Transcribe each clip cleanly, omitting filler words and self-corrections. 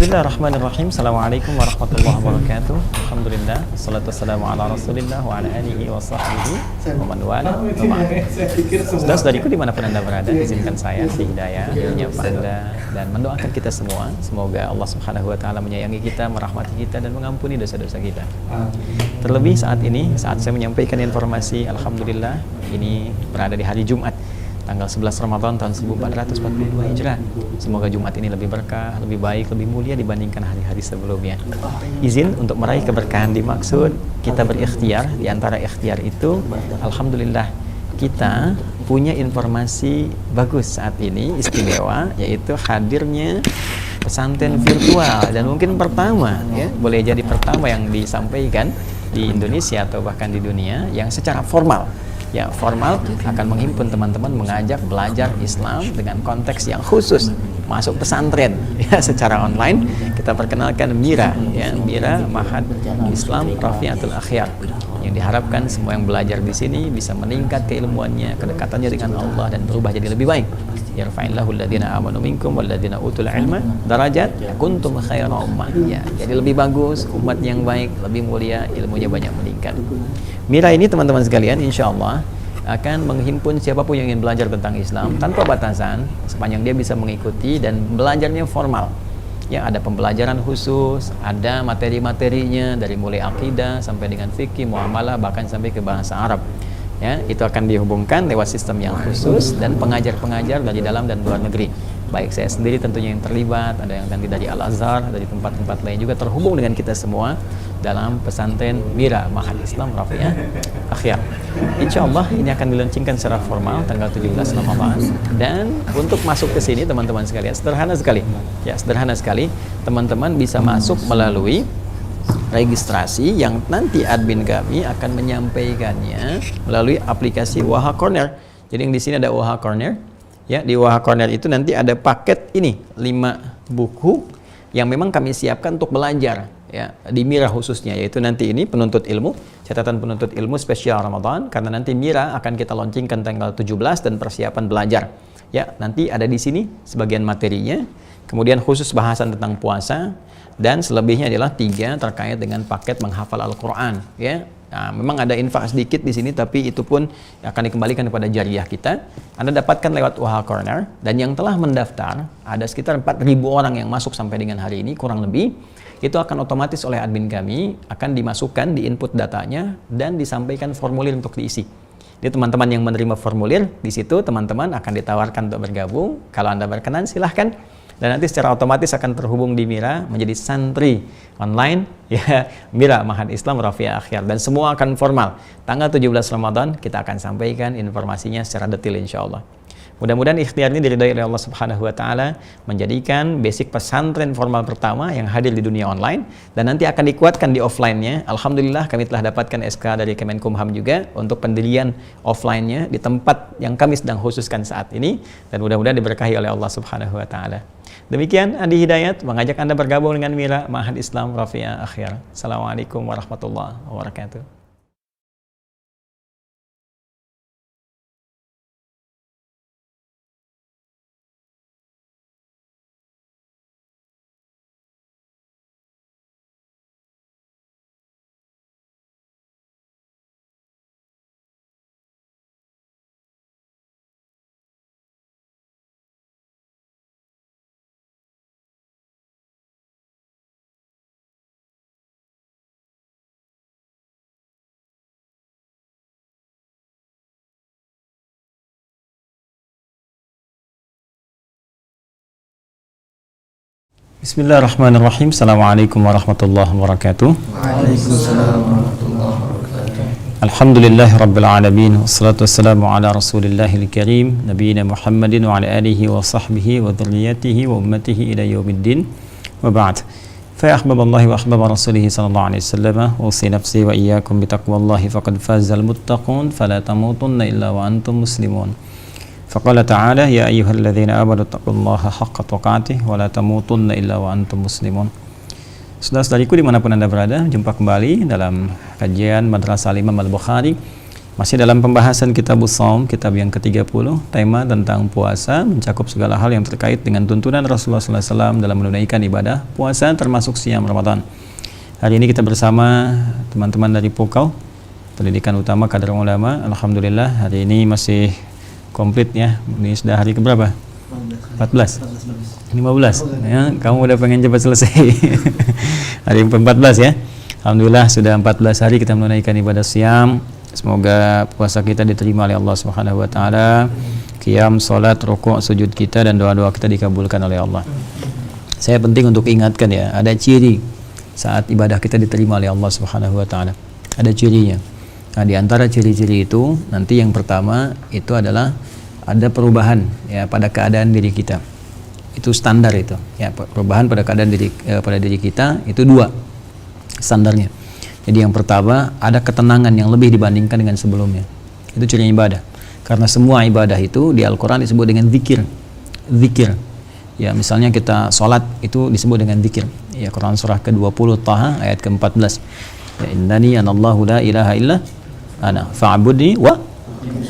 Bismillahirrahmanirrahim. Assalamualaikum warahmatullahi wabarakatuh. Alhamdulillah, wassalatu wassalamu ala rasulillah wa ala alihi wa sahbihi wa man wala. Saudara-saudariku dimanapun Anda berada, izinkan saya si Hidayah menyapa Anda dan mendoakan kita semua. Semoga Allah subhanahu wa ta'ala menyayangi kita, merahmati kita dan mengampuni dosa-dosa kita. Terlebih saat ini, saat saya menyampaikan informasi, Alhamdulillah, ini berada di hari Jumat, tanggal 11 Ramadan tahun 1442 Hijrah. Semoga Jumat ini lebih berkah, lebih baik, lebih mulia dibandingkan hari-hari sebelumnya. Izin untuk meraih keberkahan dimaksud kita berikhtiar. Di antara ikhtiar itu, Alhamdulillah, kita punya informasi bagus saat ini, istimewa, yaitu hadirnya pesantren virtual. Dan mungkin pertama, ya, boleh jadi pertama yang disampaikan di Indonesia atau bahkan di dunia, yang secara formal, ya formal akan menghimpun teman-teman mengajak belajar Islam dengan konteks yang khusus, masuk pesantren ya secara online. Kita perkenalkan Mira, ya Mira Ma'had Islam Rafi'atul Akhyar, yang diharapkan semua yang belajar di sini bisa meningkat keilmuannya, kedekatannya dengan Allah dan berubah jadi lebih baik. Yarfa'illahu alladhina amanu minkum walladhina utul ilma darajat kuntum khairan ummah. Ya, jadi lebih bagus, umat yang baik, lebih mulia, ilmunya banyak meningkat. Mira ini teman-teman sekalian, insya Allah akan menghimpun siapapun yang ingin belajar tentang Islam tanpa batasan, sepanjang dia bisa mengikuti dan belajarnya formal. Ya, ada pembelajaran khusus, ada materi-materinya dari mulai akidah sampai dengan fikih, muamalah, bahkan sampai ke bahasa Arab. Ya, itu akan dihubungkan lewat sistem yang khusus dan pengajar-pengajar dari dalam dan luar negeri. Baik saya sendiri tentunya yang terlibat, ada yang nanti dari Al-Azhar, dari tempat-tempat lain juga terhubung dengan kita semua dalam pesantren Mira Ma'had Islam Rafi'ah Akhyar. Insya Allah ini akan dilaunchingkan secara formal tanggal 17 Ramadan. Dan untuk masuk ke sini teman-teman sekalian, sederhana sekali. Ya, sederhana sekali. Teman-teman bisa masuk melalui registrasi yang nanti admin kami akan menyampaikannya melalui aplikasi Waha Corner. Jadi yang di sini ada Waha Corner. Ya, di Waha Corner itu nanti ada paket ini 5 buku yang memang kami siapkan untuk belajar, ya, di Mira khususnya, yaitu nanti ini penuntut ilmu, catatan penuntut ilmu spesial Ramadan, karena nanti Mira akan kita launchingkan tanggal 17 dan persiapan belajar. Ya, nanti ada di sini sebagian materinya, kemudian khusus bahasan tentang puasa, dan selebihnya adalah 3 terkait dengan paket menghafal Al-Quran. Ya, nah, memang ada infak sedikit di sini, tapi itu pun akan dikembalikan kepada jariah kita. Anda dapatkan lewat Waha Corner, dan yang telah mendaftar ada sekitar 4.000 orang yang masuk sampai dengan hari ini kurang lebih. Itu akan otomatis oleh admin kami akan dimasukkan di input datanya dan disampaikan formulir untuk diisi. Jadi teman-teman yang menerima formulir di situ, teman-teman akan ditawarkan untuk bergabung. Kalau Anda berkenan silahkan. Dan nanti secara otomatis akan terhubung di Mira menjadi santri online, ya, Mira Ma'had Islam Rafi'ah Akhyar, dan semua akan formal. Tanggal 17 Ramadan kita akan sampaikan informasinya secara detail insya Allah. Mudah-mudahan ikhtiar ini diridhai oleh Allah Subhanahu wa taala, menjadikan basic pesantren formal pertama yang hadir di dunia online, dan nanti akan dikuatkan di offline-nya. Alhamdulillah kami telah dapatkan SK dari Kemenkumham juga untuk pendirian offline-nya di tempat yang kami sedang khususkan saat ini, dan mudah-mudahan diberkahi oleh Allah Subhanahu wa taala. Demikian Andi Hidayat mengajak Anda bergabung dengan Mira Ma'had Islam Rafi'ah Akhyar. Assalamualaikum warahmatullahi wabarakatuh. Bismillahirrahmanirrahim. Assalamualaikum warahmatullahi wabarakatuh. Waalaikumsalam warahmatullahi wabarakatuh. Alhamdulillahi rabbil alamin, wassalatu wassalamu ala rasulillahil karim, nabiyina Muhammadin wa ala alihi wa sahbihi wa dhurriyyatihi wa ummatihi ila yaumiddin, wa ba'd. Fa ya ahbaballahi wa ahbaba rasulihi sallallahu alaihi wasallam, usi nafsi wa iyyakum bitaqwallahi faqad fazal muttaqun, fala tamutunna illa wa antum muslimun. Faqala ta'ala ya ayyuhalladzina amanu taqullaha haqqa tuqatih wa la tamutunna illa wa antum muslimun. Saudara-saudariku dimanapun Anda berada, jumpa kembali dalam kajian Madrasah Imam Al-Bukhari Masih dalam pembahasan Kitabus Shaum, kitab yang ke-30, tema tentang puasa mencakup segala hal yang terkait dengan tuntunan Rasulullah SAW dalam menunaikan ibadah puasa termasuk siam Ramadan. Hari ini kita bersama teman-teman dari Pukau, Pendidikan Utama Kader Ulama. Alhamdulillah hari ini masih komplit ya. Ini sudah hari keberapa? 14. 15. Ya, kamu udah pengen cepat selesai. Hari ke-14 ya. Alhamdulillah sudah 14 hari kita menunaikan ibadah siam. Semoga puasa kita diterima oleh Allah Subhanahu wa taala. Qiyam, salat, rukuk, sujud kita dan doa-doa kita dikabulkan oleh Allah. Saya penting untuk ingatkan ya, ada ciri saat ibadah kita diterima oleh Allah Subhanahu wa taala. Ada cirinya. Nah, di antara ciri-ciri itu nanti yang pertama itu adalah ada perubahan ya pada keadaan diri kita. Itu standar itu. Ya, perubahan pada keadaan pada diri kita itu dua standarnya. Jadi yang pertama, ada ketenangan yang lebih dibandingkan dengan sebelumnya. Itu ciri ibadah. Karena semua ibadah itu di Al-Quran disebut dengan zikir. Zikir. Ya, misalnya kita sholat itu disebut dengan zikir. Ya, Quran surah ke-20 Taha ayat ke-14. Ya, innani anallahu la ilaha illa ana fa'budni wa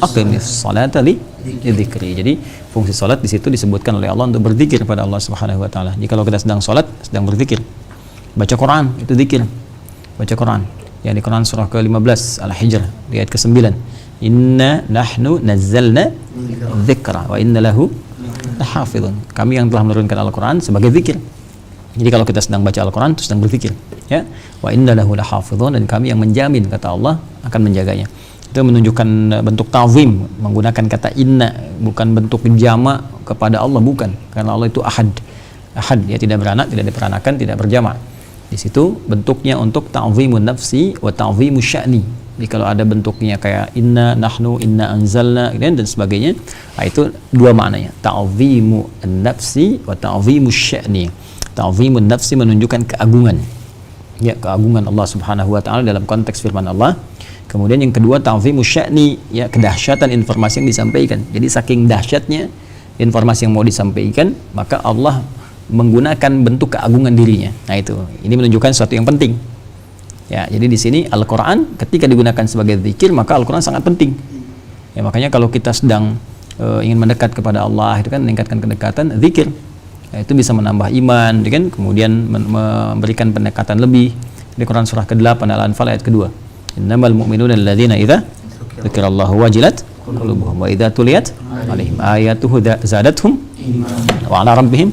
aqimis salata li dzikri. Jadi fungsi sholat di situ disebutkan oleh Allah untuk berzikir pada Allah Subhanahu wa taala. Jadi kalau kita sedang sholat, sedang berzikir. Baca Quran itu zikir. Baca Quran ya, di Quran surah ke-15 Al-Hijr di ayat ke-9, inna nahnu nazzalna dzikra wa inna lahu lahafizun. Kami yang telah menurunkan Al-Quran sebagai zikir. Jadi kalau kita sedang baca Al-Quran itu sedang berzikir ya, wa inna lahu lahafizun, dan kami yang menjamin, kata Allah, akan menjaganya. Itu menunjukkan bentuk ta'zim, menggunakan kata inna, bukan bentuk jama' kepada Allah, bukan, karena Allah itu ahad, ya, tidak beranak, tidak diperanakan, tidak berjama'. Di situ bentuknya untuk ta'zimun nafsi wa ta'zimus sya'ni. Jadi kalau ada bentuknya kayak inna, nahnu, inna anzalna dan sebagainya, itu dua maknanya, ta'zimu nafsi wa ta'zimus sya'ni. Ta'zimun nafsi menunjukkan keagungan, ya, keagungan Allah Subhanahu wa taala dalam konteks firman Allah. Kemudian yang kedua, ta'zimus sya'ni, ya, kedahsyatan informasi yang disampaikan. Jadi saking dahsyatnya informasi yang mau disampaikan, maka Allah menggunakan bentuk keagungan dirinya. Nah, ini menunjukkan sesuatu yang penting. Ya, jadi di sini Al-Qur'an ketika digunakan sebagai zikir, maka Al-Qur'an sangat penting. Ya, makanya kalau kita sedang ingin mendekat kepada Allah, itu kan meningkatkan kedekatan, zikir. Ya, itu bisa menambah iman, kan? Kemudian memberikan pendekatan lebih. Di Quran surah ke-8 Al-Anfal ayat kedua. Innamal mu'minuna alladzina idza dzikirallahu wajilat qulubuhum wa idza tuliyat alaihim ayatuhu zadatuhum wa ala rabbihim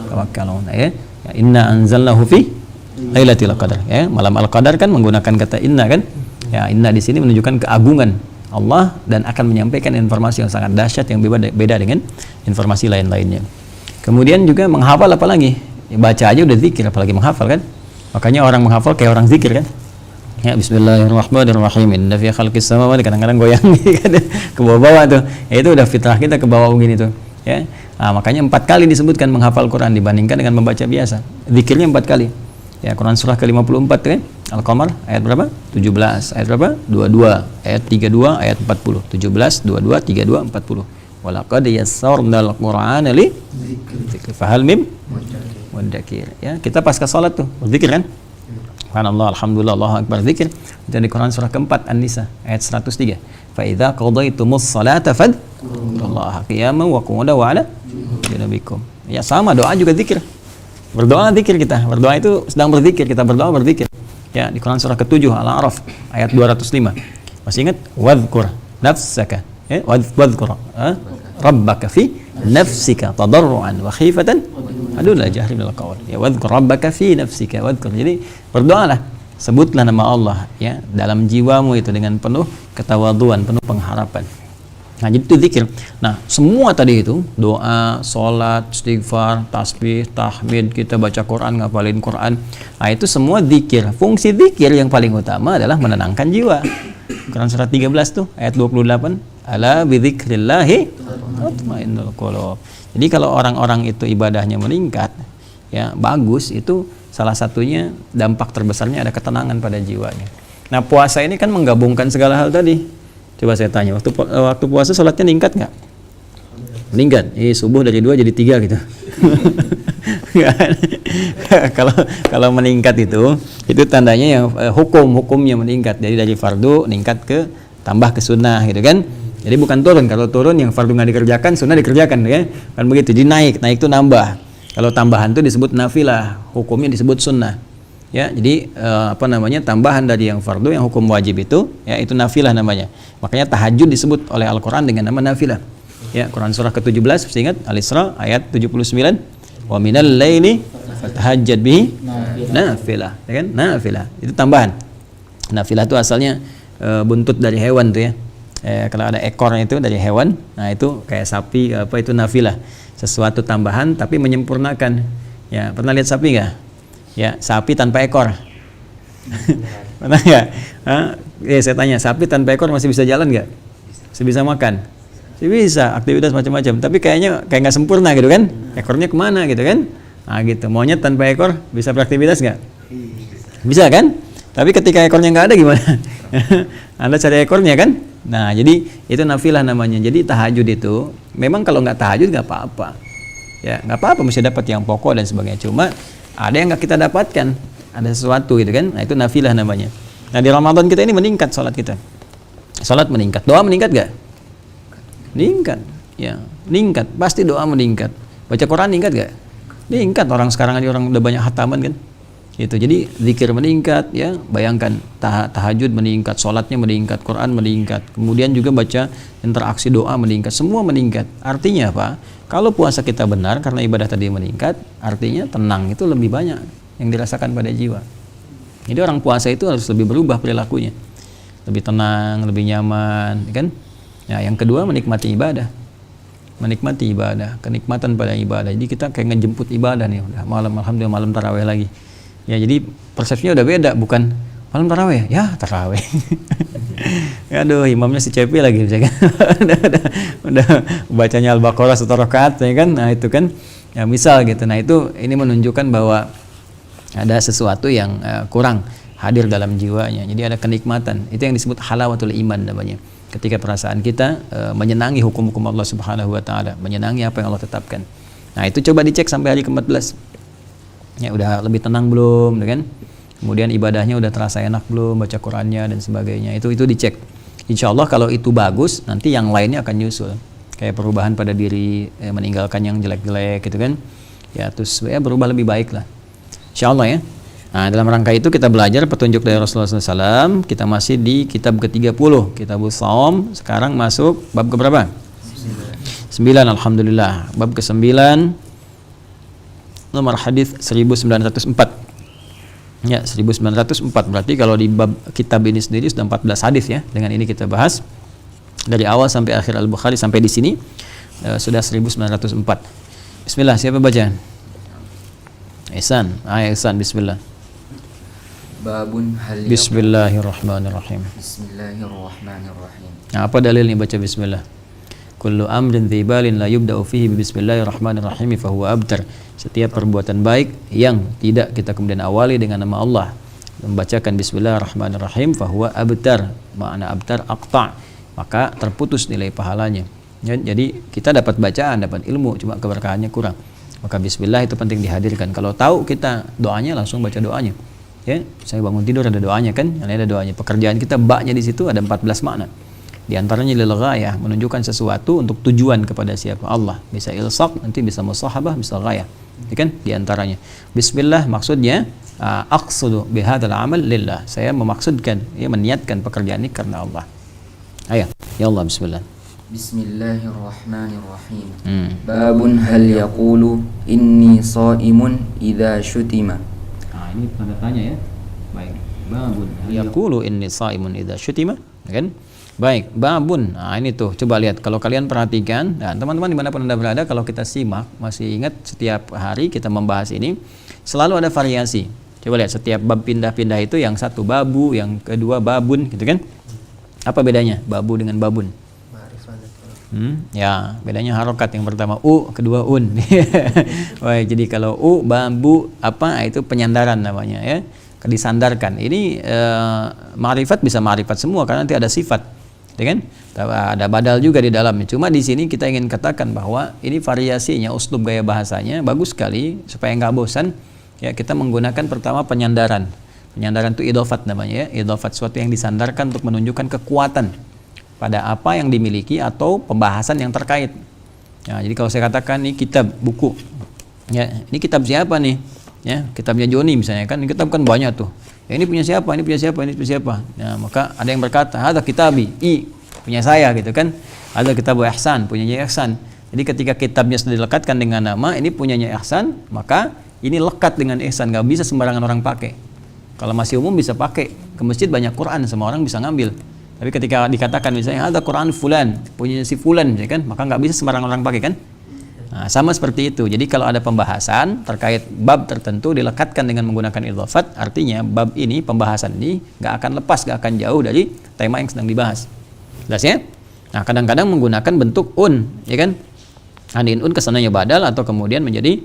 tawakkalun. Ya, inna anzalnahu fi lailatul qadar. Ya, malam al-qadar kan menggunakan kata inna kan. Ya, inna di sini menunjukkan keagungan Allah dan akan menyampaikan informasi yang sangat dahsyat yang beda dengan informasi lain-lainnya. Kemudian juga menghafal, apalagi ya, baca aja udah zikir, apalagi menghafal kan. Makanya orang menghafal kayak orang zikir kan. Ya, bismillahirrahmanirrahim. Inna fi khalqis samawati, kadang-kadang goyang kan, ke bawah-bawah tuh. Ya, itu udah fitrah kita ke bawah begini tuh. Ya. Nah, makanya 4 kali disebutkan menghafal Quran dibandingkan dengan membaca biasa. Zikirnya 4 kali. Ya, Quran surah ke-54 kan? Al-Qamar ayat berapa? 17. Ayat berapa? 22. Ayat 32, ayat 40. 17, 22, 32, 40. Walaqad yassarnal Qur'ana li dzikri fahal mim muddakir. Ya, kita pasca salat tuh berzikir kan? Subhanallah, alhamdulillah, Allahu akbar, zikir. Itu di Quran surah ke-4 An-Nisa ayat 103. Fa idza qadaitumus salata fadhkurullaha qiyaman wa qu'udan wa 'ala junubikum. Ya, sama, doa juga zikir. Berdoa zikir kita. Berdoa itu sedang berzikir, kita berdoa berzikir. Ya, di Quran surah ke-7 Al-A'raf ayat 205. Masih ingat? Wadhkur nafsaka, ya, wadhkur rabbaka fi nafsika tadarruan wa khifatan aduna jahri minal qaul. Ya, wadhkur rabbaka fi nafsika, wadhkur. Jadi berdoalah, sebutlah nama Allah ya dalam jiwamu itu dengan penuh ketawaduan, penuh pengharapan. Nah, jadi itu zikir. Nah, semua tadi itu doa, salat, istighfar, tasbih, tahmid, kita baca Quran, ngapalin Quran. Nah, itu semua zikir. Fungsi zikir yang paling utama adalah menenangkan jiwa. Quran surah 13 tuh ayat 28, ala bidzikrillahi tatmainnul qulub. Jadi kalau orang-orang itu ibadahnya meningkat, ya bagus, itu salah satunya dampak terbesarnya ada ketenangan pada jiwanya. Nah, puasa ini kan menggabungkan segala hal tadi. Coba saya tanya, waktu puasa sholatnya meningkat nggak? Meningkat. Subuh dari 2 jadi 3 gitu. Kalau meningkat itu tandanya yang hukumnya meningkat. Jadi dari fardu meningkat ke tambah ke sunnah gitu kan. Jadi bukan turun. Kalau turun yang fardu nggak dikerjakan, sunnah dikerjakan ya. Kan begitu. Jadi naik itu nambah. Kalau tambahan itu disebut nafilah, hukumnya disebut sunnah. Ya, jadi tambahan dari yang fardu yang hukum wajib itu, ya itu nafilah namanya. Makanya tahajud disebut oleh Al-Qur'an dengan nama nafilah. Ya, Quran surah ke-17, masih ingat Al-Isra ayat 79. Wa minal laili fatahajjad bihi nafilah, ya kan? Nafilah. Itu tambahan. Nafilah itu asalnya buntut dari hewan tuh ya. Kalau ada ekornya itu dari hewan, nah itu kayak sapi itu nafilah. Sesuatu tambahan tapi menyempurnakan. Ya, pernah lihat sapi nggak? Ya, sapi tanpa ekor. Pernah nggak? Saya tanya, sapi tanpa ekor masih bisa jalan nggak? Masih bisa makan? Masih bisa, aktivitas macam-macam. Tapi kayaknya kayak nggak sempurna gitu kan? Ekornya kemana gitu kan? Nah gitu, monyet tanpa ekor bisa beraktivitas nggak? Bisa kan? Tapi ketika ekornya nggak ada gimana? Anda cari ekornya kan? Nah jadi itu nafilah namanya. Jadi tahajud itu, memang kalau nggak tahajud nggak apa-apa. Ya nggak apa-apa, mesti dapat yang pokok dan sebagainya. Cuma ada yang nggak kita dapatkan, ada sesuatu gitu kan? Nah itu nafilah namanya. Nah di Ramadan kita ini meningkat sholat kita. Sholat meningkat, doa meningkat nggak? Meningkat, ya meningkat. Pasti doa meningkat. Baca Quran meningkat nggak? Meningkat. Orang sekarang ini orang udah banyak hataman kan? Gitu. Jadi zikir meningkat, ya bayangkan tahajud meningkat, sholatnya meningkat, Quran meningkat. Kemudian juga baca interaksi doa meningkat, semua meningkat. Artinya apa? Kalau puasa kita benar karena ibadah tadi meningkat, artinya tenang itu lebih banyak yang dirasakan pada jiwa. Jadi orang puasa itu harus lebih berubah perilakunya, lebih tenang, lebih nyaman, kan? Ya, yang kedua menikmati ibadah, kenikmatan pada ibadah. Jadi kita kayak ngejemput ibadah nih, udah malam, alhamdulillah malam tarawih lagi. Ya jadi persepsinya udah beda, bukan malam tarawih, ya tarawih. Aduh, imamnya si Cepi lagi, misalkan. udah bacanya Al-Baqarah 1 rakaat, ya kan? Nah itu kan, ya misal gitu. Nah itu ini menunjukkan bahwa ada sesuatu yang kurang hadir dalam jiwanya. Jadi ada kenikmatan. Itu yang disebut halawatul iman namanya. Ketika perasaan kita menyenangi hukum-hukum Allah Subhanahu wa taala, menyenangi apa yang Allah tetapkan. Nah, itu coba dicek sampai hari ke-14. Ya udah lebih tenang belum, kan? Kemudian ibadahnya udah terasa enak belum, baca Qur'annya dan sebagainya. Itu dicek. Insya Allah kalau itu bagus, nanti yang lainnya akan nyusul. Kayak perubahan pada diri, meninggalkan yang jelek-jelek gitu kan. Ya terus ya berubah lebih baik lah. Insya Allah ya. Nah dalam rangka itu kita belajar petunjuk dari Rasulullah SAW. Kita masih di kitab ke-30, Kitabus Shaum. Sekarang masuk bab keberapa? 9. Alhamdulillah. Bab ke-9, nomor hadis 1904. Ya 1904. Berarti kalau di bab kitab ini sendiri sudah 14 hadis ya. Dengan ini kita bahas dari awal sampai akhir Al-Bukhari sampai di sini sudah 1904. Bismillah, siapa baca? Ihsan, Ihsan, bismillah. Babun hal Bismillahirrahmanirrahim. Bismillahirrahmanirrahim. Nah, apa dalilnya baca bismillah? Kullu amrin dzibalin la yubda'u fihi bismillahirrahmanirrahim fa huwa abtar. Setiap perbuatan baik yang tidak kita kemudian awali dengan nama Allah, membacakan bismillahirrahmanirrahim fa huwa abtar. Makna abtar aqta', maka terputus nilai pahalanya. Ya, jadi kita dapat bacaan, dapat ilmu, cuma keberkahannya kurang. Maka bismillah itu penting dihadirkan. Kalau tahu kita doanya, langsung baca doanya. Ya, saya bangun tidur ada doanya kan? Ada doanya. Pekerjaan kita baknya di situ ada 14 makna. Di antaranya lil ghayah, menunjukkan sesuatu untuk tujuan kepada siapa? Allah. Bisa ilsaq, nanti bisa musahabah, bisa ghayah. Ya kan? Di antaranya. Bismillah maksudnya aqsudu bihadzal amal lillah. Saya memaksudkan, ya meniatkan pekerjaan ini karena Allah. Ayo, ya Allah bismillah. Bismillahirrahmanirrahim. Babun hal yaqulu inni shaimun idza syutima. Nah, ini tanda tanya ya. Baik. Babun hal yaqulu inni shaimun idza syutima, kan? Baik, babun. Nah, ini tuh coba lihat kalau kalian perhatikan dan teman-teman dimanapun Anda berada, kalau kita simak, masih ingat setiap hari kita membahas ini selalu ada variasi. Coba lihat setiap bab pindah-pindah itu, yang satu babu, yang kedua babun, gitu kan? Apa bedanya babu dengan babun? Ya bedanya harokat, yang pertama u, kedua un. Wah, jadi kalau u, bambu, apa itu penyandaran namanya ya, disandarkan. Ini ma'rifat bisa ma'rifat semua karena nanti ada sifat, ya kan? Ada badal juga di dalamnya. Cuma di sini kita ingin katakan bahwa ini variasinya, uslub gaya bahasanya bagus sekali supaya nggak bosan. Ya kita menggunakan pertama penyandaran. Penyandaran itu idhofat namanya ya, idhofat, sesuatu yang disandarkan untuk menunjukkan kekuatan. pada apa yang dimiliki atau pembahasan yang terkait. Ya, jadi kalau saya katakan ini kitab buku, ya ini kitab siapa nih? Ya, kitabnya Joni misalnya kan, ini kitab kan banyak tuh. Ya, ini punya siapa? Ini punya siapa? Ini punya siapa? Nah, maka ada yang berkata, ada kitabi, punya saya gitu kan. Ada kitab Ihsan, punyanya Ihsan. Jadi ketika kitabnya sudah dilekatkan dengan nama, ini punyanya Ihsan, maka ini lekat dengan Ihsan, nggak bisa sembarangan orang pakai. Kalau masih umum bisa pakai, ke masjid banyak Quran, semua orang bisa ngambil. Tapi ketika dikatakan misalnya ada Quran fulan, punya si fulan, ya kan, maka nggak bisa sembarangan orang pakai kan? Nah, sama seperti itu. Jadi kalau ada pembahasan terkait bab tertentu dilekatkan dengan menggunakan idhofat, artinya bab ini, pembahasan ini nggak akan lepas, nggak akan jauh dari tema yang sedang dibahas. Jelas ya? Nah, kadang-kadang menggunakan bentuk ya kan? Aniin kesananya badal atau kemudian menjadi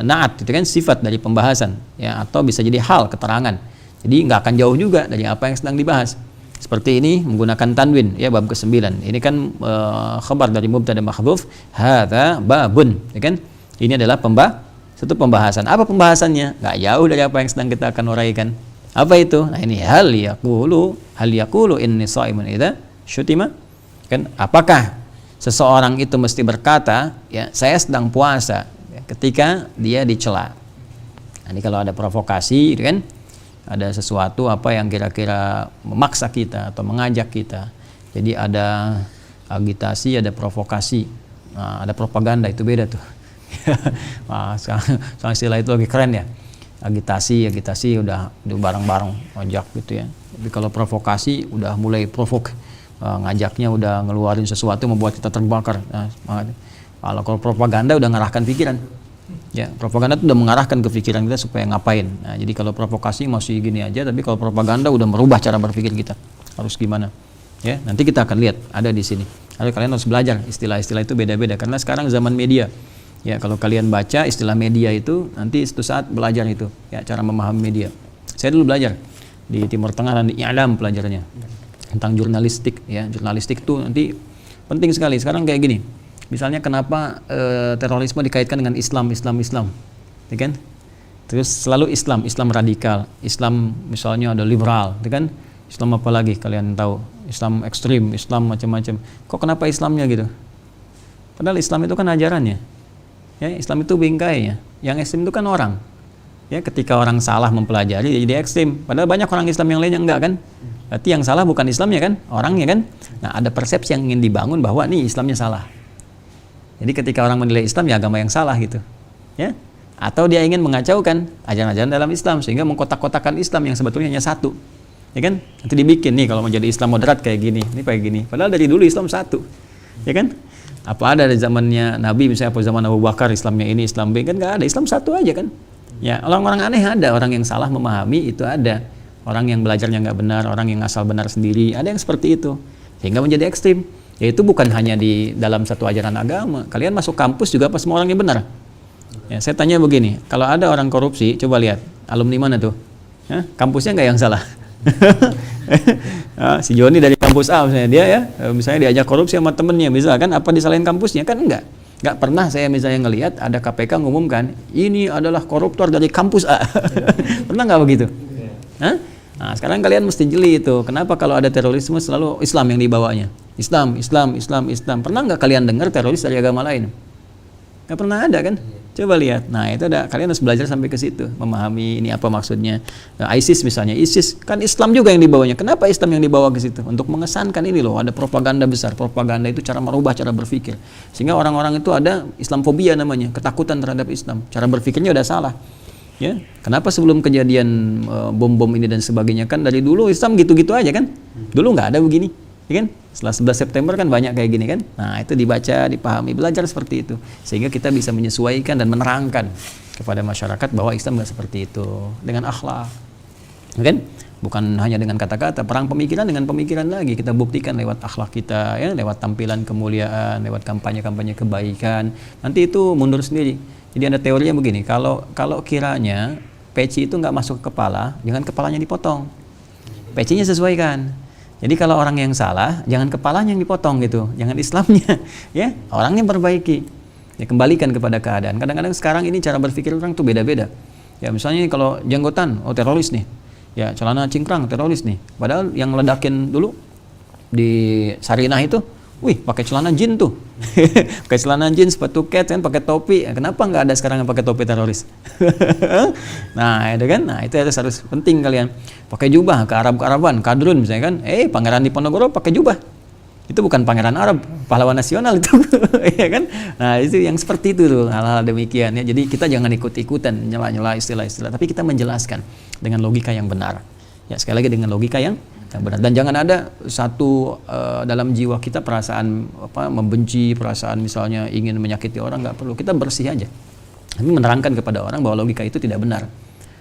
naat, itu kan sifat dari pembahasan, ya, atau bisa jadi hal, keterangan. Jadi nggak akan jauh juga dari apa yang sedang dibahas. Seperti ini menggunakan tanwin, ya, bab ke-9. Ini kan khabar dari mubtada mahdhuf, hadza babun, ya kan? Ini adalah satu pembahasan. Apa pembahasannya? Nggak jauh dari apa yang sedang kita akan uraikan. Apa itu? Nah, ini hal yaqulu inni shaimun idza syutima. Kan apakah seseorang itu mesti berkata, ya, saya sedang puasa, ya, ketika dia dicela. Nah, ini kalau ada provokasi, gitu kan? Ada sesuatu apa yang kira-kira memaksa kita atau mengajak kita. Jadi ada agitasi, ada provokasi, nah, ada propaganda, itu beda tuh. Nah, sekarang istilah itu lagi keren ya. Agitasi udah bareng-bareng ngajak gitu ya. Tapi kalau provokasi udah mulai provok, ngajaknya udah ngeluarin sesuatu membuat kita terbakar. Nah, kalau propaganda udah ngarahkan pikiran. Ya, propaganda itu udah mengarahkan ke pikiran kita supaya ngapain. Nah, jadi kalau provokasi masih gini aja, tapi kalau propaganda udah merubah cara berpikir kita. Harus gimana? Ya, nanti kita akan lihat ada di sini. Lalu kalian harus belajar istilah-istilah itu beda-beda karena sekarang zaman media. Ya, kalau kalian baca istilah media itu nanti suatu saat belajar itu, ya, cara memahami media. Saya dulu belajar di Timur Tengah dan di I'lam pelajarannya tentang jurnalistik, ya. Jurnalistik itu nanti penting sekali. Sekarang kayak gini. Misalnya kenapa terorisme dikaitkan dengan Islam, ya kan? Terus selalu Islam radikal, Islam misalnya ada liberal, ya kan? Islam apa lagi kalian tahu? Islam ekstrim, Islam macam-macam. Kok kenapa Islamnya gitu? Padahal Islam itu kan ajarannya. Ya, Islam itu bingkainya. Yang ekstrim itu kan orang. Ya, ketika orang salah mempelajari jadi ekstrim. Padahal banyak orang Islam yang lainnya enggak kan? Berarti yang salah bukan Islamnya kan? Orangnya kan? Nah, ada persepsi yang ingin dibangun bahwa nih Islamnya salah. Jadi ketika orang menilai Islam ya agama yang salah gitu, ya, atau dia ingin mengacaukan ajaran-ajaran dalam Islam sehingga mengkotak-kotakan Islam yang sebetulnya hanya satu, ya kan? Nanti dibikin nih kalau menjadi Islam moderat kayak gini, ini kayak gini. Padahal dari dulu Islam satu, ya kan? Apa ada di zamannya Nabi misalnya apa zaman Abu Bakar Islamnya ini Islam B, kan nggak ada, Islam satu aja kan? Ya, orang-orang aneh ada, orang yang salah memahami itu ada, orang yang belajarnya nggak benar, orang yang asal benar sendiri, ada yang seperti itu sehingga menjadi ekstrim. Yaitu bukan hanya di dalam satu ajaran agama. Kalian masuk kampus juga apa semua orangnya benar? Ya, saya tanya begini, kalau ada orang korupsi, coba lihat alumni mana tuh? Ya, kampusnya nggak yang salah. Si Joni dari kampus A misalnya, dia ya, misalnya diajak korupsi sama temennya, misalkan apa disalahin kampusnya? Kan nggak pernah saya misalnya ngelihat ada KPK ngumumkan ini adalah koruptor dari kampus A. Pernah nggak begitu? Hah? Nah, sekarang kalian mesti jeli itu. Kenapa kalau ada terorisme selalu Islam yang dibawanya? Islam. Pernah nggak kalian dengar teroris dari agama lain? Nggak pernah ada kan? Coba lihat. Nah, itu ada. Kalian harus belajar sampai ke situ, memahami ini apa maksudnya. Nah, ISIS misalnya, ISIS kan Islam juga yang dibawanya. Kenapa Islam yang dibawa ke situ? Untuk mengesankan ini loh, ada propaganda besar. Propaganda itu cara merubah cara berpikir. Sehingga orang-orang itu ada Islamfobia namanya, ketakutan terhadap Islam. Cara berpikirnya udah salah. Ya, kenapa sebelum kejadian bom-bom ini dan sebagainya kan dari dulu Islam gitu-gitu aja kan? Dulu nggak ada begini, ya kan? Setelah 11 September kan banyak kayak gini kan? Nah, itu dibaca, dipahami, belajar seperti itu sehingga kita bisa menyesuaikan dan menerangkan kepada masyarakat bahwa Islam nggak seperti itu dengan akhlak, ya kan? Bukan hanya dengan kata-kata, perang pemikiran dengan pemikiran lagi kita buktikan lewat akhlak kita, ya, lewat tampilan kemuliaan, lewat kampanye-kampanye kebaikan. Nanti itu mundur sendiri. Jadi ada teorinya begini, kalau kiranya peci itu nggak masuk ke kepala, jangan kepalanya dipotong, pecinya sesuaikan. Jadi kalau orang yang salah, jangan kepalanya yang dipotong gitu, jangan Islamnya, ya, orangnya perbaiki, ya, kembalikan kepada keadaan. Kadang-kadang sekarang ini cara berpikir orang tuh beda-beda. Ya misalnya kalau jenggotan, oh teroris nih, ya celana cingkrang teroris nih. Padahal yang ledakin dulu di Sarinah itu, wih pakai celana jin tuh, pakai celana jin, sepatu kets kan, pakai topi. Kenapa nggak ada sekarang yang pakai topi teroris? Nah itu kan, nah itu harus penting kalian. Pakai jubah ke Arab-Araban, kadrun misalnya kan, Pangeran Diponegoro pakai jubah. Itu bukan pangeran Arab, pahlawan nasional itu, ya kan? Nah itu yang seperti itu tuh, hal-hal demikian ya. Jadi kita jangan ikut-ikutan nyela-nyela istilah-istilah, tapi kita menjelaskan dengan logika yang benar. Ya sekali lagi dengan logika yang benar. Dan jangan ada satu dalam jiwa kita perasaan membenci, perasaan misalnya ingin menyakiti orang, nggak perlu. Kita bersih aja. Tapi menerangkan kepada orang bahwa logika itu tidak benar.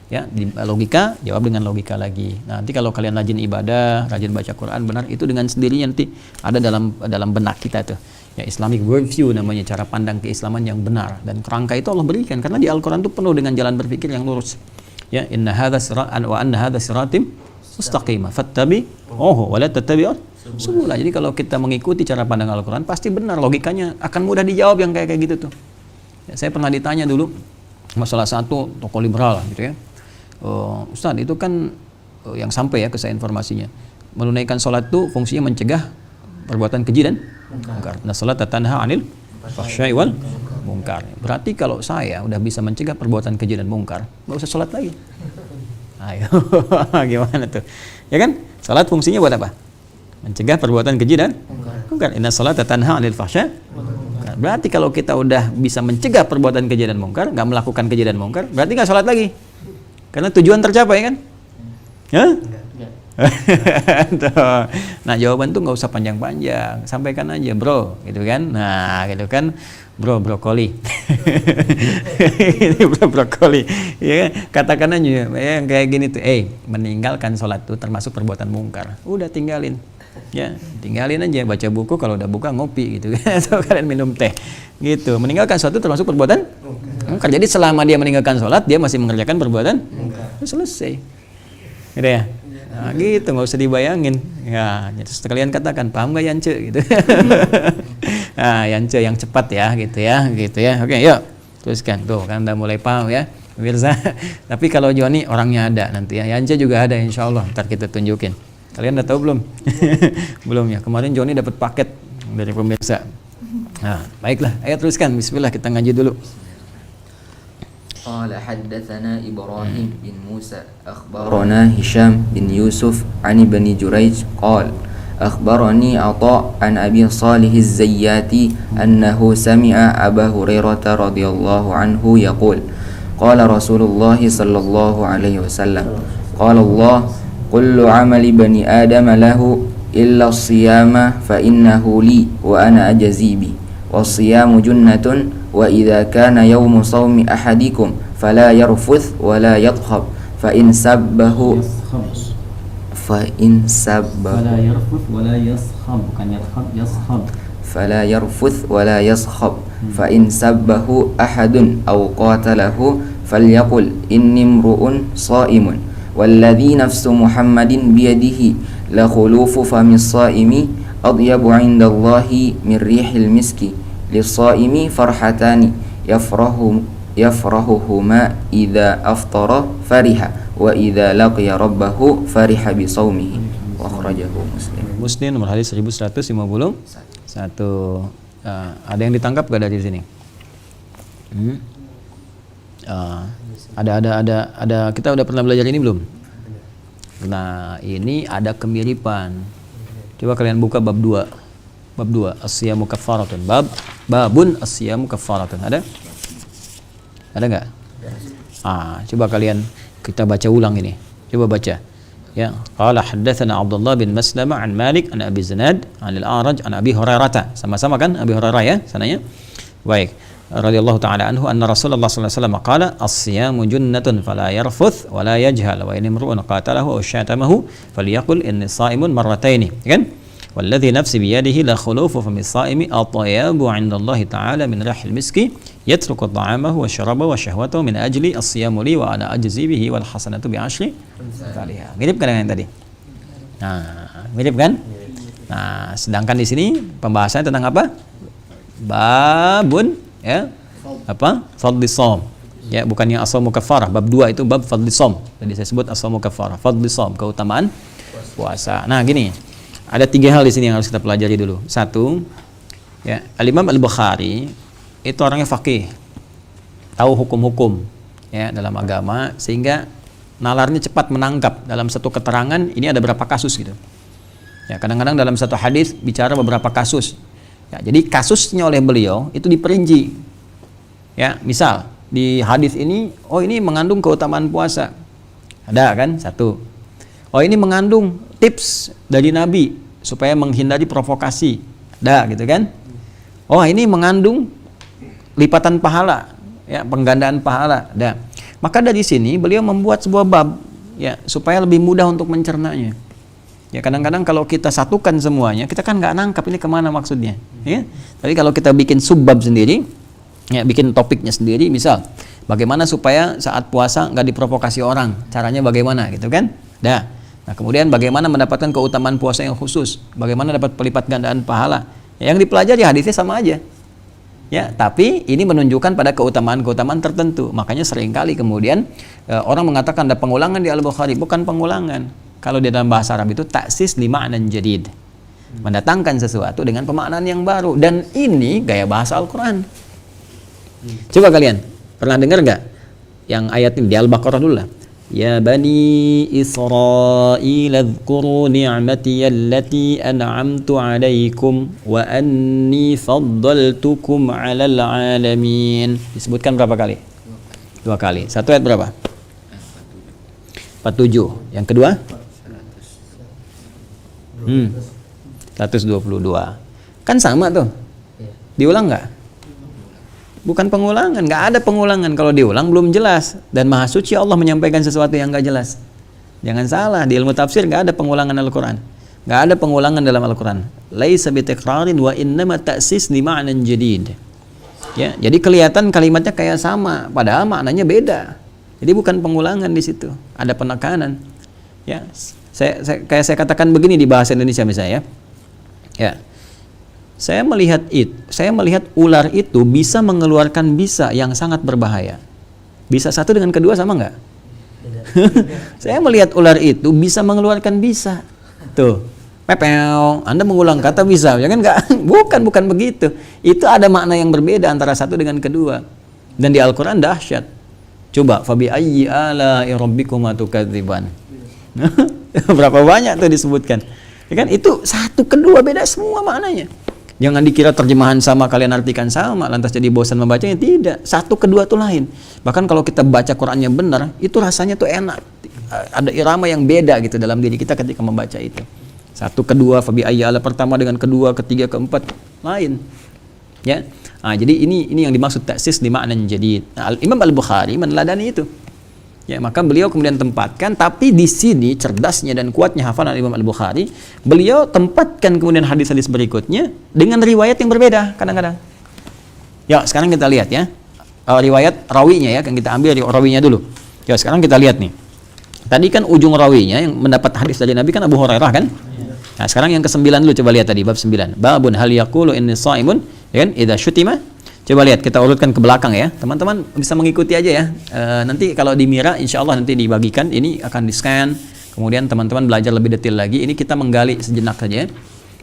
Ya, logika jawab dengan logika lagi. Nah, nanti kalau kalian rajin ibadah, rajin baca Quran, benar itu dengan sendirinya nanti ada dalam benak kita tuh. Ya, Islamic worldview namanya, cara pandang keislaman yang benar, dan kerangka itu Allah berikan karena di Al-Qur'an itu penuh dengan jalan berpikir yang lurus. Ya, inna hadza siratan wa anna hadza siratim mustaqima fattabi'uhu wa la tattabi'us subul. Jadi kalau kita mengikuti cara pandang Al-Qur'an pasti benar, logikanya akan mudah dijawab yang kayak gitu tuh. Ya, saya pernah ditanya dulu masalah satu tokoh liberal gitu ya. Ustadz itu kan yang sampai ya ke saya informasinya, menunaikan sholat itu fungsinya mencegah perbuatan keji dan mungkar. Nah, sholat tanha 'anil fahsya'i wal munkar. Berarti kalau saya udah bisa mencegah perbuatan keji dan mungkar, nggak usah sholat lagi. Ayo, gimana tuh? Ya kan? Sholat fungsinya buat apa? Mencegah perbuatan keji dan mungkar. Inna sholat tanha 'anil fahsya'i. Berarti kalau kita udah bisa mencegah perbuatan keji dan mungkar, nggak melakukan keji dan mungkar, berarti nggak sholat lagi. Karena tujuan tercapai kan? Nah jawaban tuh nggak usah panjang-panjang, sampaikan aja bro, gitu kan? Nah gitu kan, bro brokoli, ini bro brokoli, ya katakan aja yang kayak gini tuh, meninggalkan sholat tuh termasuk perbuatan mungkar, udah tinggalin. Ya, tinggalin aja, baca buku, kalau udah buka ngopi gitu kan, atau kalian minum teh gitu. Meninggalkan sholat itu termasuk perbuatan mungkar. Jadi selama dia meninggalkan sholat, dia masih mengerjakan perbuatan mungkar. Selesai gitu ya. Nah, gitu, nggak usah dibayangin ya. Terus kalian katakan, paham gak Yance gitu. Nah, Yance yang cepat ya gitu ya, gitu ya. Oke, yuk teruskan. Tuh kan udah mulai paham ya pemirsa. Tapi kalau Joni orangnya ada nanti ya, Yance juga ada insya Allah, ntar kita tunjukin. Kalian udah tahu belum? Belum ya. Kemarin Joni dapat paket dari pemirsa. Nah, baiklah. Ayo teruskan. Bismillah, kita ngaji dulu. قال حدثنا إبراهيم بن موسى أخبرنا هشام بن يوسف عن ابن جريج قال أخبرني عطاء عن أبي صالح الزياتي أنه سمع أبا هريرة رضي الله عنه يقول قال رسول الله صلى الله عليه وسلم قال الله كل عمل بني آدم له إلا الصيام فإنه لي وأنا أجزي به والصيام جنة وإذا كان يوم صوم أحدكم فلا يرفث ولا يضخم فإن سبه فلا يرفث ولا يصخب كان يصخب فلا يرفث ولا يصخب فإن سبه أحد أو قاتله فليقل إني امرؤ صائم والذي نفس محمد بيده لخلوف فم الصائم أطيب عند الله من ريح المسك للصائم فرحتان يفرحهما إذا أفطر فرح وإذا لقي ربه فرح بصومه وأخرجه Muslim nomor hadis 1151. Ada yang ditangkap gak dari sini? Ada kita udah pernah belajar ini belum? Nah, ini ada kemiripan. Coba kalian buka bab 2. Bab 2, as-siyamu kaffaratun. Babun as-siyamu kaffaratun. Ada? Ada enggak? Coba kalian kita baca ulang ini. Coba baca. Ya, qala haddatsana Abdullah bin Maslamah an Malik an Abi Zinad an al-A'raj an Abi Hurairah. Sama-sama kan Abi Hurairah ya sananya? Baik. Radhiyallahu ta'ala anhu anna Rasulullah sallallahu alaihi wasallam qala as-siyamu junnatun fala yarfuth wala yajhal wa in imru'un qatalahu aw syatamahu falyaqul inni sha'imun marrataini. Kan? والذي نفسي بيده لا خلوف فم الصائم أطيب عند الله تعالى من ريح المسك يترك طعامه وشرابه وشهوته من أجل الصيام لي وأنا أجزي به والحسنة بعشر أمثالها. Mirip kan dengan yang tadi? Nah, mirip kan? Nah, sedangkan di sini pembahasannya tentang apa? Babun ya. Apa? Fadli shaum. Ya, bukan yang as-shaumu kaffarah. Bab 2 itu bab fadli shaum. Tadi saya sebut as-shaumu kaffarah. Fadli shaum, keutamaan puasa. Nah, gini. ada 3 hal di sini yang harus kita pelajari dulu. Satu, ya, Al-Imam Al-Bukhari itu orangnya faqih, tahu hukum-hukum ya dalam agama, sehingga nalarnya cepat menangkap dalam satu keterangan ini ada berapa kasus gitu. Ya, kadang-kadang dalam satu hadis bicara beberapa kasus. Ya, jadi kasusnya oleh beliau itu diperinci. Ya, misal di hadis ini, oh ini mengandung keutamaan puasa. Ada kan? Satu. Oh ini mengandung tips dari Nabi supaya menghindari provokasi. Ada gitu kan? Oh ini mengandung lipatan pahala, ya, penggandaan pahala. Ada. Maka dari sini beliau membuat sebuah bab, ya, supaya lebih mudah untuk mencernanya. Ya, kadang-kadang kalau kita satukan semuanya, kita kan nggak nangkap ini kemana maksudnya. Ya. Tapi kalau kita bikin subbab sendiri, ya, bikin topiknya sendiri, misal bagaimana supaya saat puasa nggak diprovokasi orang, caranya bagaimana gitu kan? Nah kemudian bagaimana mendapatkan keutamaan puasa yang khusus, bagaimana dapat pelipat gandaan pahala. Ya, yang dipelajari hadisnya sama aja. Ya, tapi ini menunjukkan pada keutamaan-keutamaan tertentu. Makanya seringkali kemudian orang mengatakan ada pengulangan di Al-Bukhari, bukan pengulangan. Kalau di dalam bahasa Arab itu taksis li ma'nan jadid, mendatangkan sesuatu dengan pemaknaan yang baru, dan ini gaya bahasa Al-Quran. Coba kalian pernah dengar nggak yang ayat ini di Al-Baqarah dulu lah. Ya bani Israil adhkuru ni'mati allati an'amtu 'alaikum wa anni faddaltukum 'alal 'alamin. Disebutkan berapa kali? 2 kali. Satu ayat berapa? 47. Yang kedua? 122. Kan sama tuh. Diulang nggak? Bukan pengulangan, nggak ada pengulangan. Kalau diulang belum jelas. Dan Maha Suci Allah menyampaikan sesuatu yang nggak jelas. Jangan salah, di ilmu tafsir nggak ada pengulangan Al-Quran. Nggak ada pengulangan dalam Al-Quran. Laisa bitikrarin wa innama ta'sis li ma'nan jadid. Ya, jadi kelihatan kalimatnya kayak sama, padahal maknanya beda. Jadi bukan pengulangan di situ, ada penekanan. Ya, saya katakan begini di bahasa Indonesia misalnya. Ya. Saya melihat ular itu bisa mengeluarkan bisa yang sangat berbahaya. Bisa satu dengan kedua sama nggak? Saya melihat ular itu bisa mengeluarkan bisa. Tuh, pepeo. Anda mengulang kata bisa, ya kan nggak? Bukan begitu. Itu ada makna yang berbeda antara satu dengan kedua. Dan di Al-Quran dahsyat. Coba, fabi ayyi ala'i rabbikuma tukadziban. Berapa banyak tuh disebutkan? Ya kan? Itu satu kedua beda semua maknanya. Jangan dikira terjemahan sama kalian artikan sama lantas jadi bosan membacanya. Tidak, satu kedua tuh lain. Bahkan kalau kita baca Qurannya benar, itu rasanya tuh enak. Ada irama yang beda gitu dalam diri kita ketika membaca itu. Satu kedua, fabi ayyala pertama dengan kedua, ketiga, keempat lain. Ya. Nah, jadi ini yang dimaksud taksis di ma'nan jadid. Nah, Imam Al-Bukhari meneladani itu. Ya, maka beliau kemudian tempatkan, tapi di sini cerdasnya dan kuatnya hafalan Imam Al-Bukhari, beliau tempatkan kemudian hadis-hadis berikutnya dengan riwayat yang berbeda kadang-kadang. Ya, sekarang kita lihat ya. Riwayat rawinya ya, kan kita ambil rawinya dulu. Ya, sekarang kita lihat nih. Tadi kan ujung rawinya yang mendapat hadis dari Nabi kan Abu Hurairah kan? Nah, sekarang yang ke-9 dulu, coba lihat tadi bab 9. Babun hal yaqulu inni shaimun, ya kan? Idza syutima. Coba lihat, kita urutkan ke belakang ya. Teman-teman bisa mengikuti aja ya. Nanti kalau di Mira, insya Allah nanti dibagikan. Ini akan di-scan. Kemudian teman-teman belajar lebih detail lagi. Ini kita menggali sejenak saja.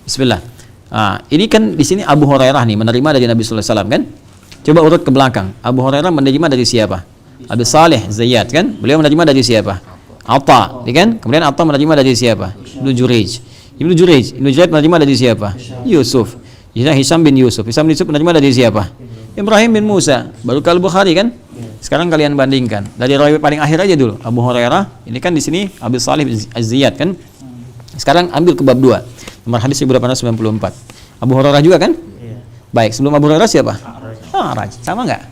Bismillah. Ini kan di sini Abu Hurairah nih menerima dari Nabi Sallallahu Alaihi Wasallam kan? Coba urut ke belakang. Abu Hurairah menerima dari siapa? Abi Saleh Zayyad kan? Beliau menerima dari siapa? Atta, kan? Kemudian Atta menerima dari siapa? Ibnu Jurayj. Ibnu Jurayj menerima dari siapa? Yusuf. Hisham bin Yusuf. Hisham bin Yusuf menerima dari siapa? Ibrahim bin Musa. Baru Al-Bukhari kan? Sekarang kalian bandingkan. Dari rawi paling akhir aja dulu. Abu Hurairah. Ini kan di sini Abi Salih Az-Ziyad kan? Sekarang ambil ke bab 2. Nomor hadis 1894. Abu Hurairah juga kan? Baik, sebelum Abu Hurairah siapa? Araj. Sama nggak?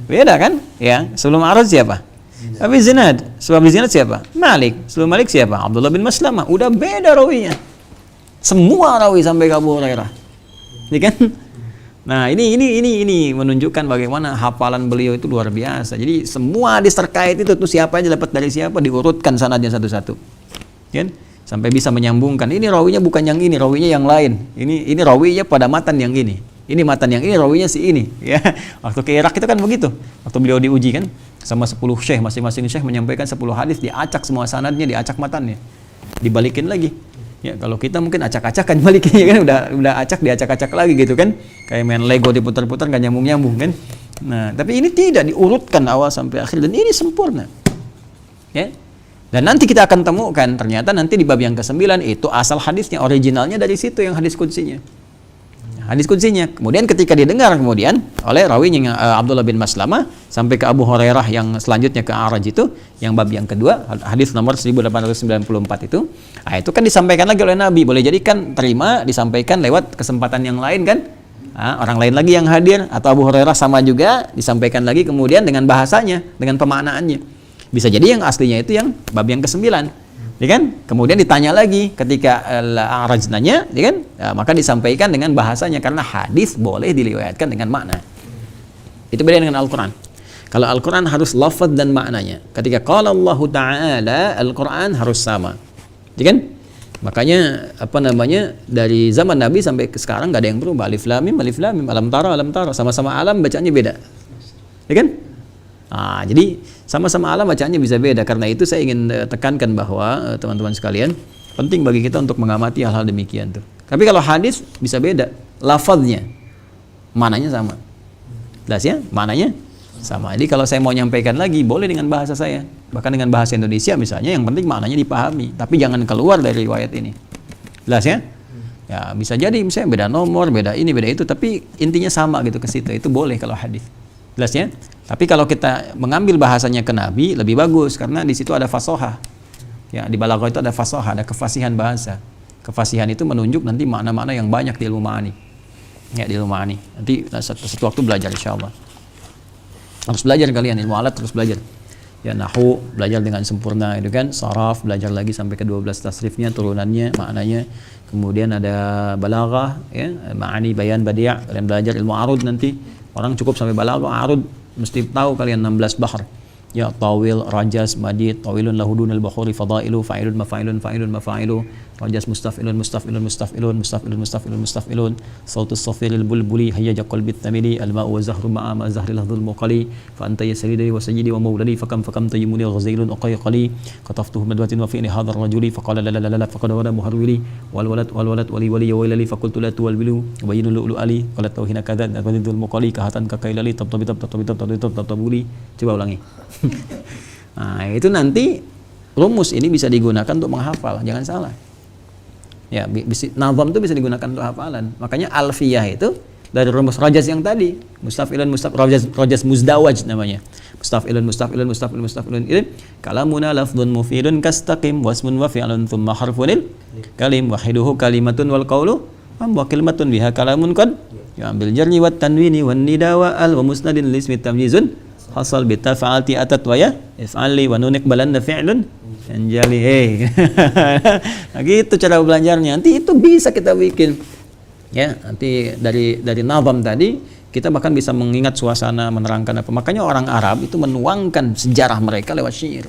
Beda kan? Ya. Sebelum Araj siapa? Abi Zinad. Sebelum Abi Zinad siapa? Malik. Sebelum Malik siapa? Abdullah bin Maslamah. Udah beda rawinya. Semua rawi sampai ke Abu Hurairah. Ini kan? Nah, ini menunjukkan bagaimana hafalan beliau itu luar biasa. Jadi semua hadis terkait itu tuh siapa aja dapat dari siapa diurutkan sanadnya satu-satu. Kan? Sampai bisa menyambungkan. Ini rawinya bukan yang ini, rawinya yang lain. Ini rawinya pada matan yang ini. Ini matan yang ini, rawinya si ini. Ya. Waktu ke Irak itu kan begitu. Waktu beliau diuji kan sama 10 syekh, masing-masing syekh menyampaikan 10 hadis, diacak semua sanadnya, diacak matannya. Dibalikin lagi. Ya, kalau kita mungkin acak-acakan baliknya kan, udah acak diacak-acak lagi gitu kan. Kayak main Lego diputar-putar nggak nyambung-nyambung kan. Nah, tapi ini tidak diurutkan awal sampai akhir dan ini sempurna. Ya. Dan nanti kita akan temukan ternyata nanti di bab yang ke-9 itu asal hadisnya, originalnya dari situ yang hadis qudsinya. Hadis qudsinya. Kemudian ketika didengar kemudian oleh rawinya Abdullah bin Maslamah sampai ke Abu Hurairah yang selanjutnya ke A'raj itu, yang bab yang kedua, hadis nomor 1894 itu. Nah, itu kan disampaikan lagi oleh Nabi. Boleh jadi kan terima disampaikan lewat kesempatan yang lain kan? Nah, orang lain lagi yang hadir atau Abu Hurairah sama juga disampaikan lagi kemudian dengan bahasanya, dengan pemaknaannya. Bisa jadi yang aslinya itu yang bab yang ke-9. Ya kan? Kemudian ditanya lagi ketika A'raj nanya, ya kan? Ya, maka disampaikan dengan bahasanya karena hadis boleh diriwayatkan dengan makna. Itu beda dengan Al-Qur'an. Kalau Al-Qur'an harus lafaz dan maknanya. Ketika qala Allah Ta'ala, Al-Qur'an harus sama. Ya kan? Makanya dari zaman Nabi sampai ke sekarang nggak ada yang berubah. Alif lam mim, alam tara, sama-sama alam bacaannya beda. Ya kan? Nah, jadi sama-sama alam bacaannya bisa beda. Karena itu saya ingin tekankan bahwa teman-teman sekalian, penting bagi kita untuk mengamati hal-hal demikian tuh. Tapi kalau hadis bisa beda, lafaznya, mananya sama. Jelas ya? Mananya sama. Jadi kalau saya mau nyampaikan lagi, boleh dengan bahasa saya. Bahkan dengan bahasa Indonesia misalnya, yang penting maknanya dipahami. Tapi jangan keluar dari riwayat ini. Jelas ya? Ya, bisa jadi misalnya beda nomor, beda ini, beda itu, tapi intinya sama gitu ke situ. Itu boleh kalau hadis. Jelas ya? Tapi kalau kita mengambil bahasanya ke Nabi lebih bagus karena di situ ada fasohah. Ya, di balaghah itu ada fasohah, ada kefasihan bahasa. Kefasihan itu menunjuk nanti makna-makna yang banyak di ilmu ma'ani. Ya, di ilmu ma'ani. Nanti satu waktu belajar insyaallah. Harus belajar kalian ilmu alat, terus belajar. Ya, nahwu belajar dengan sempurna itu kan, saraf belajar lagi sampai ke 12 tasrifnya, turunannya, maknanya. Kemudian ada balaghah ya, ma'ani, bayan, badi', kalian belajar ilmu arud nanti. Orang cukup sampai balaghah, arud mesti tahu kalian 16 bahar. Ya, tawil, rajas, madid, tawilun lahudunal bakhuri, fadailu, fa'ilun, mafailu, rajas, mustafilun, sautus safiril bulbuli, hayyaja qalbit tamili, al-ma'u wa zahru ma'a ma zahri lahdul muqali, fa anta yasalidari wa sayyidi wa mawlali, fakam tayyimuni ghazailun uqayqali, qataftuhu madwatin wa fi'ni hadar rajuli, faqala la faqad wala muharwili, wal walad wali wailali, faqultu la tuwalbilu, bayinu lu'lu'ali, qalat tawhina kadhan, adwadidul muqali, kahatan kakailali, tabtabuli. Coba ulangi. Nah, itu nanti rumus ini bisa digunakan untuk menghafal, jangan salah. Ya, nazam itu bisa digunakan untuk hafalan. Makanya alfiyah itu dari rumus rajas yang tadi, mustafilun, rajas muzdawaj namanya. Mustafilun. Ini kalamuna lafdhun mufidun kastaqim wasmun wa fi'lun thumma harfunil kalim wahiduhu kalimatun wal qawlu wa kalimatun biha kalamun qad bil jarri wat tanwini wan nida wa al wa musnadin lismi tamyizun hasal bitafa'alti atat wa ya if'ali wa nunik balanna fi'lun anjali. Nah, gitu cara belajarnya. Nanti itu bisa kita bikin. Ya, nanti dari nazam tadi kita bahkan bisa mengingat suasana, menerangkan apa. Makanya orang Arab itu menuangkan sejarah mereka lewat syair.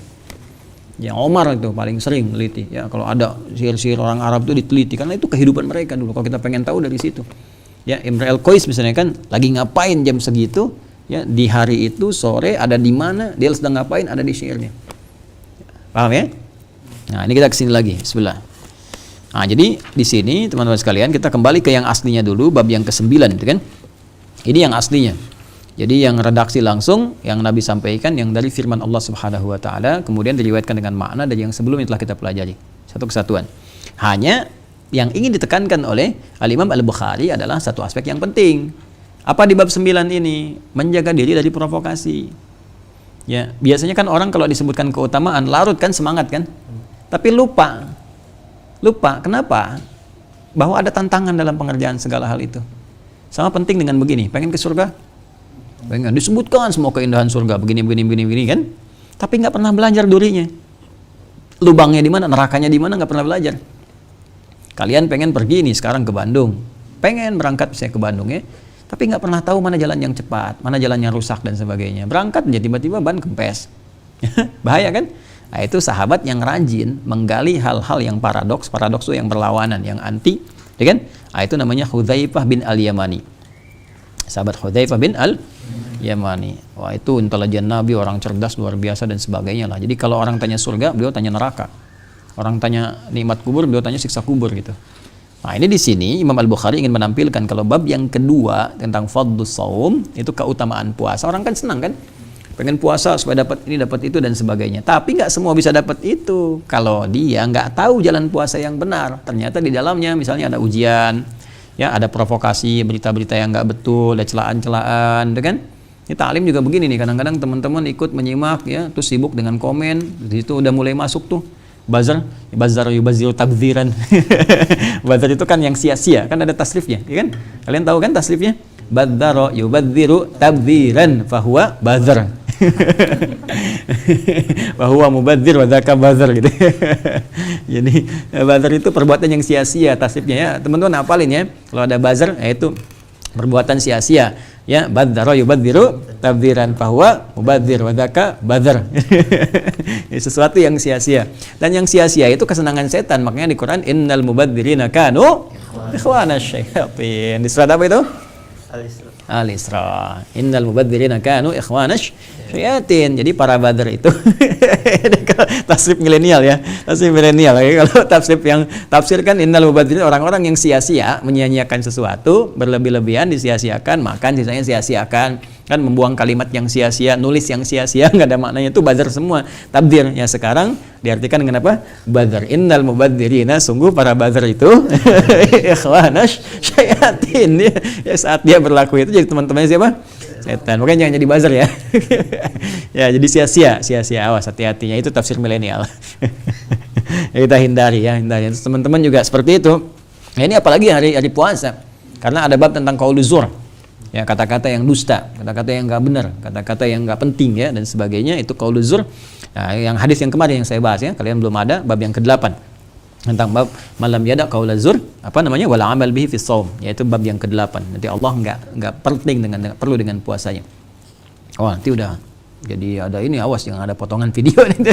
Ya, Omar itu paling sering meliti. Ya, kalau ada syair-syair orang Arab itu diteliti karena itu kehidupan mereka dulu. Kalau kita pengen tahu dari situ. Ya, Imre el-Qais misalnya kan lagi ngapain jam segitu? Ya, di hari itu sore ada di mana, dia sedang ngapain, ada di syairnya. Paham ya? Nah, ini kita kesini lagi. Bismillah. Nah, jadi di sini teman-teman sekalian kita kembali ke yang aslinya dulu, bab yang ke-9 itu kan. Ini yang aslinya. Jadi yang redaksi langsung yang Nabi sampaikan yang dari firman Allah Subhanahu wa taala, kemudian diriwayatkan dengan makna dari yang sebelumnya telah kita pelajari. Satu kesatuan. Hanya yang ingin ditekankan oleh Al-Imam Al-Bukhari adalah satu aspek yang penting. Apa di bab 9 ini? Menjaga diri dari provokasi. Ya, biasanya kan orang kalau disebutkan keutamaan larut kan, semangat kan? Tapi lupa. Kenapa? Bahwa ada tantangan dalam pengerjaan segala hal itu. Sama penting dengan begini, pengen ke surga? Pengen disebutkan semua keindahan surga, begini kan? Tapi nggak pernah belajar durinya. Lubangnya di mana, nerakanya di mana, nggak pernah belajar. Kalian pengen pergi nih sekarang ke Bandung. Pengen berangkat misalnya ke Bandung ya. Tapi nggak pernah tahu mana jalan yang cepat, mana jalan yang rusak dan sebagainya. Berangkat aja tiba-tiba ban kempes. Bahaya kan? Nah, itu sahabat yang rajin menggali hal-hal yang paradoks itu yang berlawanan, yang anti, ya kan? Nah, itu namanya Hudzaifah bin Al-Yamani. Sahabat Hudzaifah bin Al-Yamani. Wah, itu intelijen Nabi, orang cerdas luar biasa dan sebagainya lah. Jadi kalau orang tanya surga, beliau tanya neraka. Orang tanya nikmat kubur, beliau tanya siksa kubur gitu. Nah, ini di sini Imam Al-Bukhari ingin menampilkan kalau bab yang kedua tentang fadlus shaum, itu keutamaan puasa. Orang kan senang kan? Pengen puasa supaya dapat ini, dapat itu dan sebagainya. Tapi nggak semua bisa dapat itu kalau dia nggak tahu jalan puasa yang benar. Ternyata di dalamnya misalnya ada ujian, ya ada provokasi, berita-berita yang nggak betul, ada celaan-celaan, gitu kan? Ini taklim juga begini nih, kadang-kadang teman-teman ikut menyimak ya, terus sibuk dengan komen, di situ udah mulai masuk tuh bazar yubaziru tabdziran. Bazar itu kan yang sia-sia, kan ada tasrifnya, ya kan? Kalian tahu kan tasrifnya? Badzara yubadziru tabdziran fahuwa bazar. Bahwa mubadzir wa dzaka bazar gitu. Jadi bazar itu perbuatan yang sia-sia, tasrifnya ya. Teman-teman hafalin ya. Kalau ada bazar yaitu perbuatan sia-sia. Ya, badzara yubadziru tabdziran fahuwa mubadzir wa dzaka bazar. Sesuatu yang sia-sia. Dan yang sia-sia itu kesenangan setan. Makanya di Quran innal mubadzirina kanu ikhwanasy syayatin. Di surat apa itu? Al-Isra. Innal mubadzirina kanu ikhwanasy syayatin. Jadi para badar itu tasrif milenial ya. Tasrif milenial. Kalau tafsir yang tafsirkan innal mubadzirin orang-orang yang sia-sia menyia-nyiakan sesuatu, berlebih-lebihan disia-siakan, makan sisanya sia-siakan. Kan membuang kalimat yang sia-sia, nulis yang sia-sia, nggak ada maknanya, itu badar semua. Tabdir ya sekarang diartikan dengan apa? Badar. Innal mubadzirina, sungguh para badar itu ikhwanasy syayatin. Ya, saat dia berlaku itu jadi teman-temannya siapa? Setan. Makanya jangan jadi buzzer ya. Ya, jadi sia-sia, awas hati-hatinya, itu tafsir milenial. Ya, kita hindari ya, hindari. Teman-teman juga seperti itu. Ya, ini apalagi hari puasa. Karena ada bab tentang qauluz zur. Ya, kata-kata yang dusta, kata-kata yang enggak benar, kata-kata yang enggak penting ya dan sebagainya, itu qauluz zur. Nah, yang hadis yang kemarin yang saya bahas ya, kalian belum ada bab yang ke-8 tentang bab malam yada qauluz zur, apa namanya? Wala amal bihi fi shaum, yaitu bab yang ke-8. Nanti Allah enggak penting perlu dengan puasanya. Oh, nanti udah jadi ada ini, awas jangan ada potongan video nih.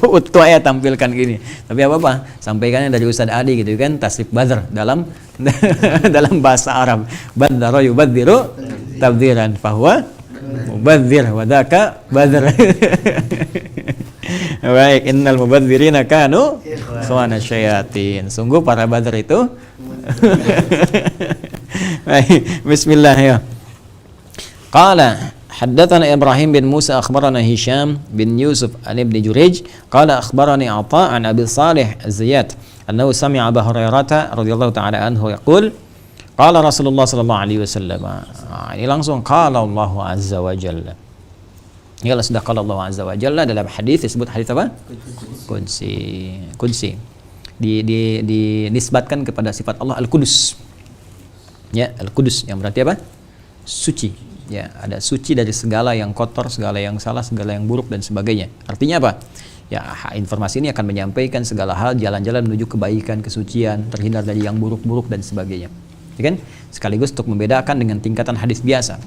Utuh ya tampilkan gini. Tapi apa-apa, sampaikannya dari Ustaz Adi gitu kan, tasrif badar dalam dalam bahasa Arab. Badzara yubadziru tabdziran fahuwa mubadzir wa dzaka badar. Baik, innal mubadzirina kanu ikhwanasy syayatin. Sungguh para badar itu. Baik, bismillah ya. Qala حدثنا إبراهيم بن موسى أخبرنا هشام بن يوسف عن ابن جريج قال أخبرني عطاء عن أبي صالح الزيات أنه سمع أبا هريرة رضي الله تعالى عنه يقول قال رسول الله صلى الله عليه وسلم. Ini langsung قال الله عز وجل. Ini kalau sudah قال الله عز وجل dalam hadis disebut hadis apa? Qudsi. Dinisbatkan kepada sifat Allah Al-Qudus. Ya, Al-Qudus yang berarti apa? Suci. Ya, ada suci dari segala yang kotor, segala yang salah, segala yang buruk dan sebagainya. Artinya apa? Ya, informasi ini akan menyampaikan segala hal, jalan-jalan menuju kebaikan, kesucian, terhindar dari yang buruk-buruk dan sebagainya. Ya kan? Sekaligus untuk membedakan dengan tingkatan hadis biasa.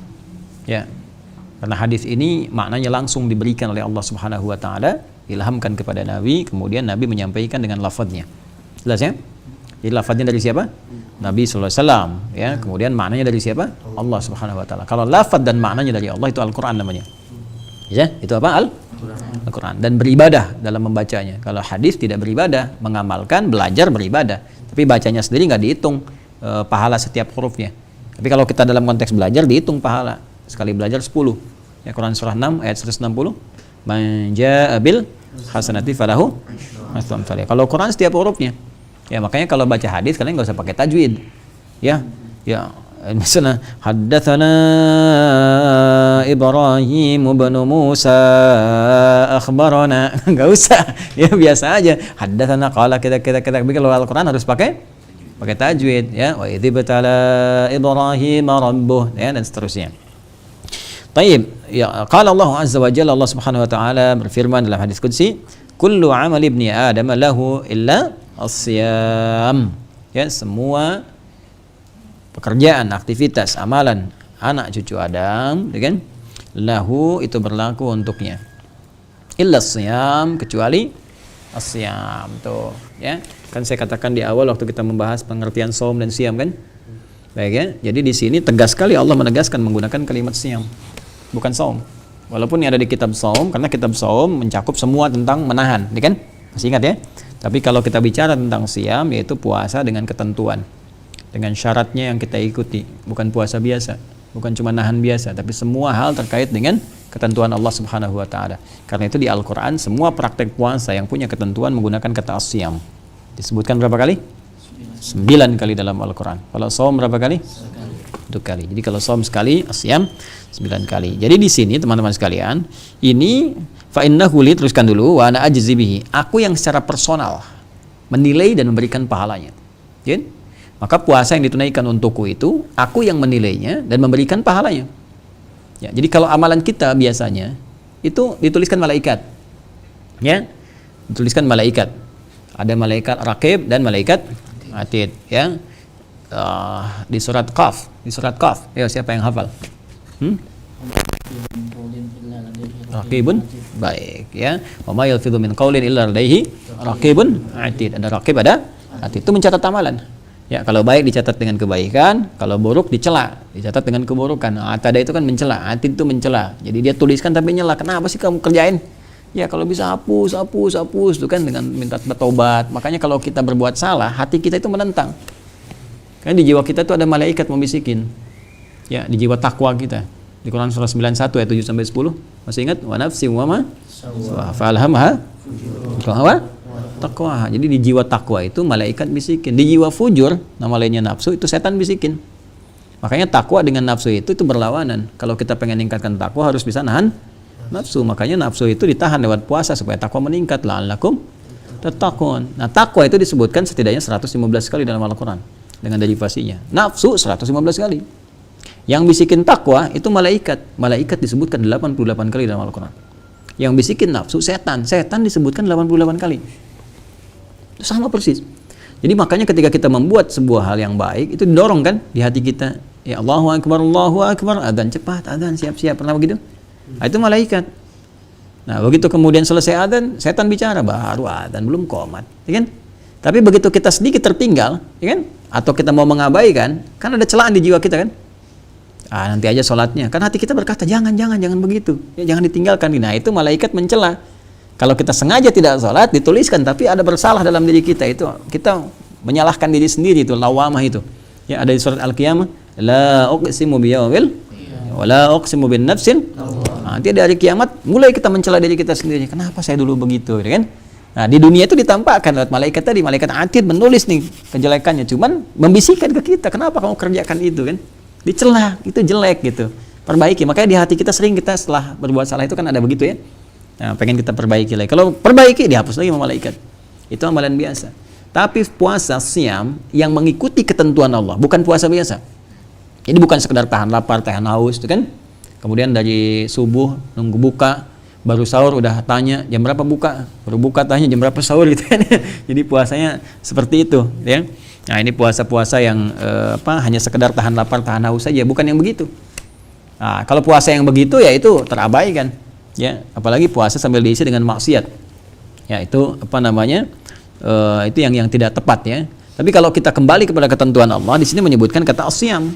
Ya. Karena hadis ini maknanya langsung diberikan oleh Allah Subhanahu wa taala, ilhamkan kepada Nabi, kemudian Nabi menyampaikan dengan lafadznya. Jelas ya? Jadi lafadznya dari siapa? Nabi sallallahu alaihi wasallam ya. Kemudian maknanya dari siapa? Allah Subhanahu wa taala. Kalau lafadz dan maknanya dari Allah itu Al-Qur'an namanya. Ya, itu apa? Al-Qur'an. Dan beribadah dalam membacanya. Kalau hadis tidak beribadah, mengamalkan, belajar beribadah. Tapi bacanya sendiri nggak dihitung pahala setiap hurufnya. Tapi kalau kita dalam konteks belajar dihitung pahala. Sekali belajar 10. Ya, Quran surah 6 ayat 160. Man jaa'a bil hasanati falahu aslam salih. Kalau Quran setiap hurufnya. Ya, makanya kalau baca hadis kalian nggak usah pakai tajwid. Ya. Misalnya haddatsana Ibrahim bin Musa akhbarana, nggak usah. Ya, biasa aja. Haddatsana qala kita. Tapi kalau Al-Qur'an harus pakai tajwid ya. Wa idzibtala Ibrahim rabbuh ya, dan seterusnya. Taib, ya, qala Allah azza wa jalla, Allah Subhanahu wa taala berfirman dalam hadis qudsi, kullu amali ibni Adam lahu illa as-siyam. Ya, semua pekerjaan, aktivitas, amalan anak cucu Adam, ya kan? Lahu itu berlaku untuknya. Illa as-siyam, kecuali as-siyam tuh, ya. Kan saya katakan di awal waktu kita membahas pengertian saum dan siyam kan? Baik ya. Jadi di sini tegas sekali Allah menegaskan menggunakan kalimat siyam, bukan saum. Walaupun yang ada di kitab saum, karena kitab saum mencakup semua tentang menahan, ya kan? Masih ingat ya? Tapi kalau kita bicara tentang siam, yaitu puasa dengan ketentuan, dengan syaratnya yang kita ikuti, bukan puasa biasa, bukan cuma nahan biasa, tapi semua hal terkait dengan ketentuan Allah Subhanahu wa taala. Karena itu di Al-Qur'an semua praktek puasa yang punya ketentuan menggunakan kata as-siyam. Disebutkan berapa kali? 9 kali dalam Al-Qur'an. Kalau saum berapa kali? 1 kali. Jadi kalau saum sekali, as-siyam 9 kali. Jadi di sini teman-teman sekalian, ini fa innahu li, teruskan dulu, wa ana ajzi bihi. Aku yang secara personal menilai dan memberikan pahalanya. Ya? Maka puasa yang ditunaikan untukku itu aku yang menilainya dan memberikan pahalanya. Ya, jadi kalau amalan kita biasanya itu dituliskan malaikat. Ya. Dituliskan malaikat. Ada malaikat raqib dan malaikat atid, ya. Di surat Qaf, ya, siapa yang hafal? Raqibun, baik, ya. Wa ma yalfidhu min qaulin illa ladaihi raqibun atid. Ada raqib, ada atid. Itu mencatat amalan. Ya, kalau baik dicatat dengan kebaikan, kalau buruk dicela, dicatat dengan keburukan. Atada itu kan mencela, atid itu mencela. Jadi dia tuliskan tapi nyela. Kenapa sih kamu kerjain? Ya, kalau bisa hapus itu kan dengan minta bertobat. Makanya kalau kita berbuat salah, hati kita itu menentang. Kan di jiwa kita itu ada malaikat membisikin. Ya, di jiwa takwa kita. Di Quran surah 91 ayat 7 sampai 10. Masih ingat? Wa nafsi wa ma fa'alhamaha taqwa. Jadi di jiwa takwa itu malaikat bisikin. Di jiwa fujur, nama lainnya nafsu, itu setan bisikin. Makanya takwa dengan nafsu itu berlawanan. Kalau kita pengen meningkatkan takwa harus bisa nahan nafsu. Makanya nafsu itu ditahan lewat puasa supaya takwa meningkat. La'allakum tattaqun. Nah, takwa itu disebutkan setidaknya 115 kali dalam Al-Qur'an dengan derivasinya. Nafsu 115 kali. Yang bisikin takwa itu malaikat. Malaikat disebutkan 88 kali dalam Al-Qur'an. Yang bisikin nafsu setan. Setan disebutkan 88 kali. Itu sama persis. Jadi makanya ketika kita membuat sebuah hal yang baik, itu didorong kan di hati kita. Ya Allahu Akbar, adzan cepat, adzan siap-siap. Pernah begitu? Nah, itu malaikat. Nah, begitu kemudian selesai adzan, setan bicara, baru adzan, belum qomat. Ya kan? Tapi begitu kita sedikit tertinggal, ya kan? Atau kita mau mengabaikan, kan ada celaan di jiwa kita kan? Nanti aja sholatnya. Kan hati kita berkata, jangan begitu. Ya, jangan ditinggalkan. Nah, itu malaikat mencela. Kalau kita sengaja tidak sholat, dituliskan, tapi ada bersalah dalam diri kita, itu kita menyalahkan diri sendiri, itu lawamah itu. Ya, ada di surat Al-Qiyamah, la uqsimu biyawmil wa la uqsimu bin nafsin. Nanti dari kiamat mulai kita mencela diri kita sendiri. Kenapa saya dulu begitu, kan? Nah, di dunia itu ditampakkan lewat malaikat tadi, malaikat atid menulis nih kejelekannya, cuman membisikkan ke kita, kenapa kamu kerjakan itu, kan? Dicela, itu jelek gitu. Perbaiki. Makanya di hati kita sering kita setelah berbuat salah itu kan ada begitu ya. Nah, pengen kita perbaiki lagi. Kalau perbaiki, dihapus lagi sama malaikat. Itu amalan biasa. Tapi puasa siam yang mengikuti ketentuan Allah, bukan puasa biasa. Jadi bukan sekedar tahan lapar, tahan haus, itu kan? Kemudian dari subuh nunggu buka, baru sahur udah tanya jam berapa buka, baru buka tanya jam berapa sahur gitu kan. Jadi puasanya seperti itu, ya. Nah, ini puasa-puasa yang hanya sekedar tahan lapar, tahan haus saja, bukan yang begitu. Nah, kalau puasa yang begitu ya itu terabaikan. Ya, apalagi puasa sambil diisi dengan maksiat. Ya, itu itu yang tidak tepat ya. Tapi kalau kita kembali kepada ketentuan Allah, di sini menyebutkan kata as-siyam.